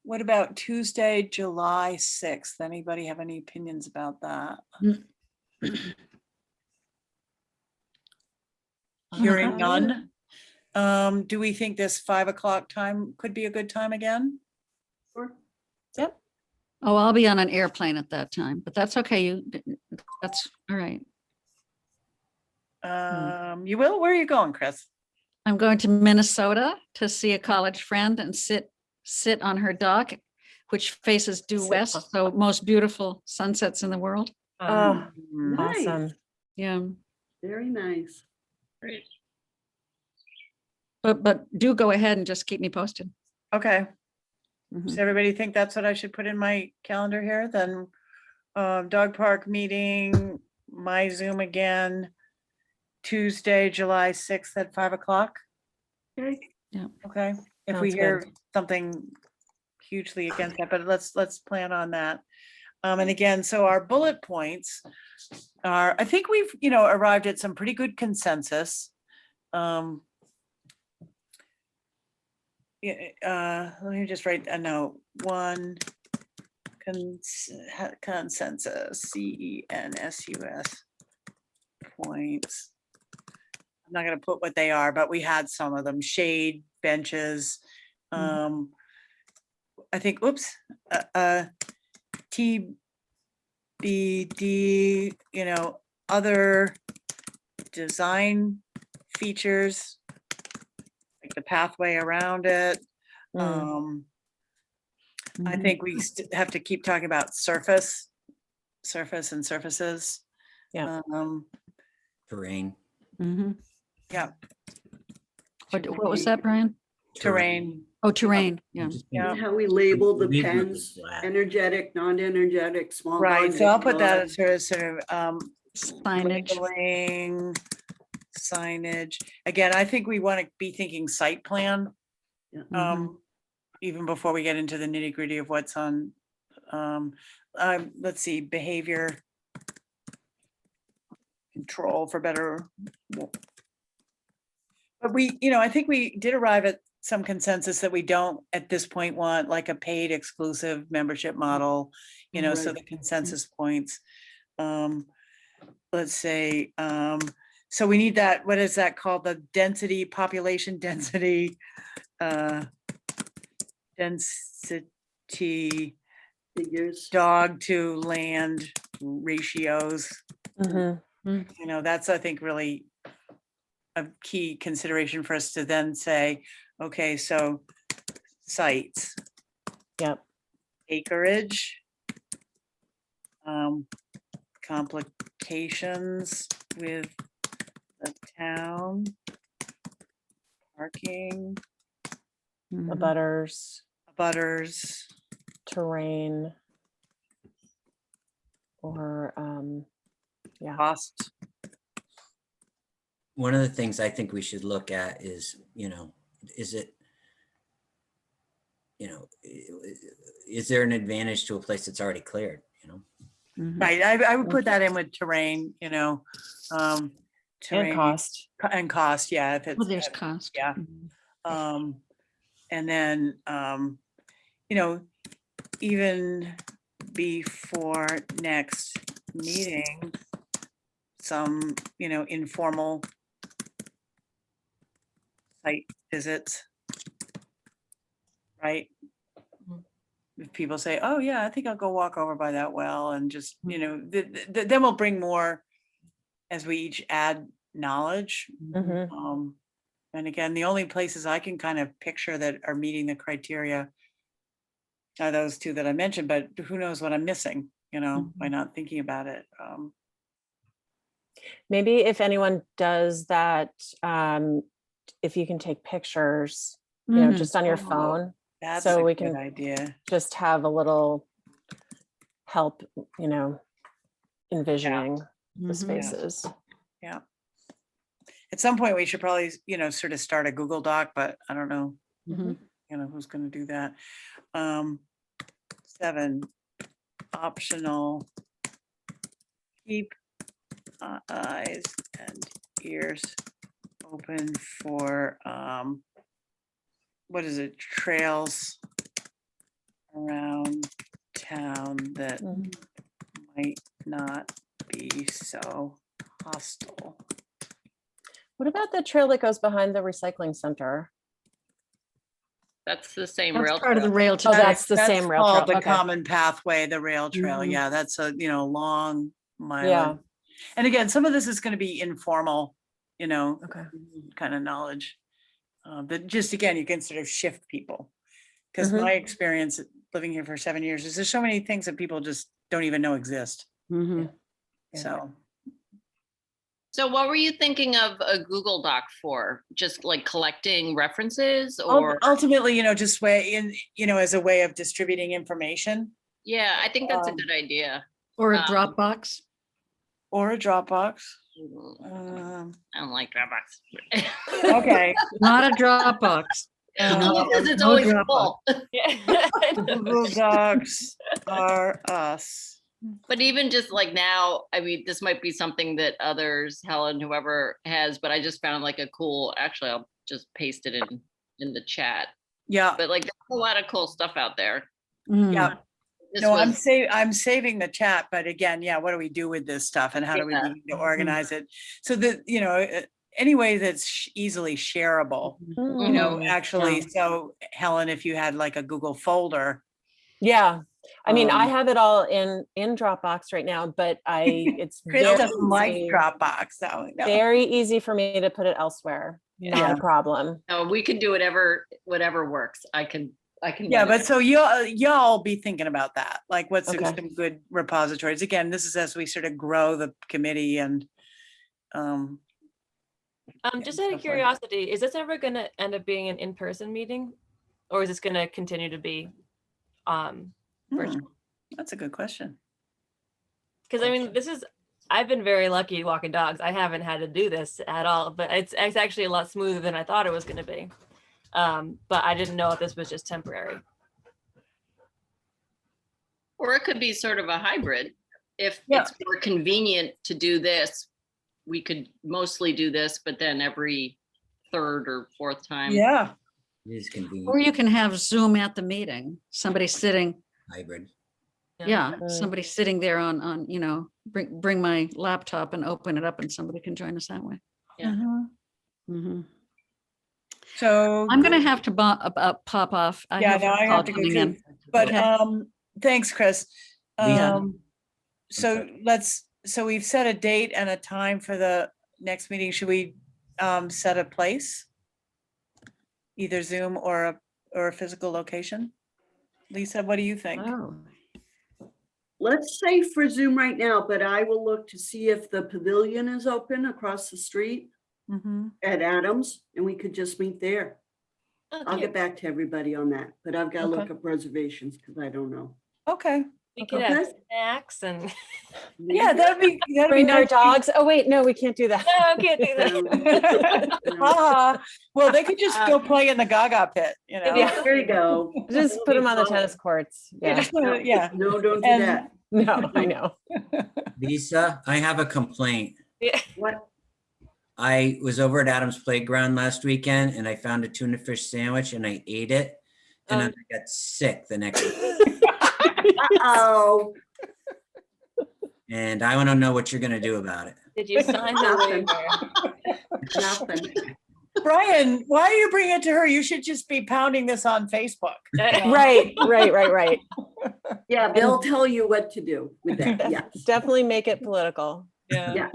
What about Tuesday, July 6th? Anybody have any opinions about that? Hearing Uh, none. Do we think this 5 o'clock time could be a good time again? Yep. Oh, I'll be on an airplane at that time, but that's okay. That's all right. You will? Where are you going, Chris? I'm going to Minnesota to see a college friend and sit on her dock, which faces due Sit. west, so most beautiful sunsets in the world. Oh, Nice. awesome. Yeah, Very nice. Great. but do go ahead and just keep me posted. Okay. Mhm. Does everybody think that's what I should put in my calendar here? Then dog park meeting, my Zoom again, Tuesday, July 6th at 5 o'clock. Okay. Okay, if we Sounds hear good. something hugely against that, but let's plan on that. And again, so our bullet points are, I think we've, you know, arrived at some pretty good consensus. Let me just write a note. One consensus, CENSUS points. I'm not gonna put what they are, but we had some of them, shade, benches. I think, oops, TBD, you know, other design features, like the pathway around it. Mm. I think we have to keep talking about surface and surfaces. Yeah. Terrain. Mhm. Yeah, What was that, Brian? terrain. Oh, terrain, yeah. Just Yeah. And how we label the Leave it pens, flat. energetic, non-energetic, small. Right, dog, so I'll big put that dog. as sort of Signage. labeling, signage. Again, I think we want to be thinking site plan. Mhm. Even before we get into the nitty gritty of what's on, let's see, behavior control for better. But we, you know, I think we did arrive at some consensus that we don't at this point want like a paid exclusive membership model, you know, so Right. the consensus points. Let's say, so we need that, what is that called? The density, population density, density, Figures. dog to land ratios. Mhm. You know, that's, I think, really a key consideration for us to then say, okay, so sites, Yep. acreage, complications with the town, parking, Mhm. Butters, butters, terrain, or yeah. cost. One of the things I think we should look at is, you know, is it, you know, is there an advantage to a place that's already cleared, you know? Mhm. Right, I would put that in with terrain, you know, And terrain cost. and cost, yeah, if it's. Well, there's cost. Yeah. Mhm. And then, you know, even before next meeting, some, informal site visits. Right? If people say, oh yeah, I think I'll go walk over by that well and just, then we'll bring more as we each add knowledge. Mhm. And again, the only places I can kind of picture that are meeting the criteria are those two that I mentioned, but who knows what I'm missing, by not thinking about it. Maybe if anyone does that, if you can take pictures, Mhm. just on your Oh, phone, That's so a we good can idea. just have a little help, envisioning the Mhm. spaces. Yeah. At some point, we should probably, sort of start a Google Doc, but I don't know, Mhm. who's going to do that. 7, optional, keep eyes and ears open for, what is it, trails around town that Mhm. might not be so hostile. What about the trail that goes behind the recycling center? That's the same That's rail part of the trail. rail Oh, trail. that's the same rail called trail. the Okay. common pathway, the rail trail. Mhm. Yeah, that's a, long Yeah. mileage. And again, some of this is going to be informal, Okay. kind of knowledge. But just again, you can sort of shift people. Because Mhm. my experience living here for 7 years is there's so many things that people just don't even know exist. Mhm. Yeah. So, So what were you thinking of a Google Doc for? Just like collecting references or? ultimately, just as a way of distributing information Yeah, I think that's a Um, good idea. Or a Um, Dropbox. or a Dropbox. I don't like Dropbox. Okay. Not a Dropbox. Because it's no always Dropbox. full. Google Docs are us. But even just like now, I mean, this might be something that others, Helen, whoever has, but I just found like a cool, actually, I'll just paste it in the chat. Yeah. But like, there's a lot of cool stuff out there. Mm. Yeah. This No, I'm was, I'm saving the chat, but again, yeah, what do we do with this stuff and how do we Yeah. begin to organize it? So that, any way that's easily shareable, Mhm. actually. Yeah. So Helen, if you had like a Google folder. Yeah. I mean, I Um, have it all in Dropbox right now, but it's Chris very doesn't like easy, Dropbox, so no. very easy for me to put it elsewhere. Not Yeah. a problem. no, we can do whatever works. I can. Yeah, manage. but so y'all be thinking about that, like what's Okay. some good repositories. Again, this is as we sort of grow the committee and Just and out so of forth. curiosity, is this ever gonna end up being an in-person meeting? Or is this gonna continue to be virtual? That's a good question. Because I mean, I've been very lucky walking dogs. I haven't had to do this at all, but it's actually a lot smoother than I thought it was gonna be. But I didn't know if this was just temporary. Or it could be sort of a hybrid. If Yeah. it's more convenient to do this, we could mostly do this, but then every third or fourth time. Yeah. It is convenient, Or you can have Zoom at the meeting, somebody sitting, hybrid. yeah, Mm. somebody sitting there on, bring my laptop and open it up and somebody can join us that way. Yeah. Mhm. So I'm gonna have to pop off. I yeah, have no, a I call have to go coming too. in. But Okay. thanks, Chris. Lisa. So so we've set a date and a time for the next meeting. Should we set a place? Either Zoom or a physical location? Lisa, what do you think? Oh, Let's say for Zoom right now, but I will look to see if the pavilion is open across the street Mhm. at Adams, and we could just meet there. Oh, I'll cute. get back to everybody on that, but I've got to look Okay. up reservations because I don't know. Okay. We could Okay. have snacks and Yeah, that'd be Bring our nice. dogs. Oh, wait, no, we can't do that. no, can't do that. Haha. Well, they could just go play in the Gaga pit, Yeah. There you go. Just It'll put be them on the fun. tennis courts. Yeah, Yeah. just yeah. No, don't do And- that. No, I know. Lisa, I have a complaint. Yeah. What? I was over at Adams Playground last weekend and I found a tuna fish sandwich and I ate it. And I got sick the next week. Uh-oh. And I want to know what you're going to do about it. Did you sign the Nothing. waiver? Nothing. Brian, why do you bring it to her? You should just be pounding this on Facebook. Right. Yeah, they'll tell you what to do with that, yes. Definitely make it political. Yeah.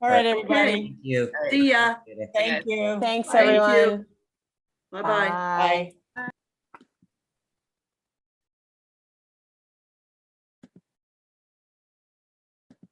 All right, Okay. everybody. Thank you. See ya. Thank you. Thanks, Thank you. everyone. Bye-bye. Bye. Bye.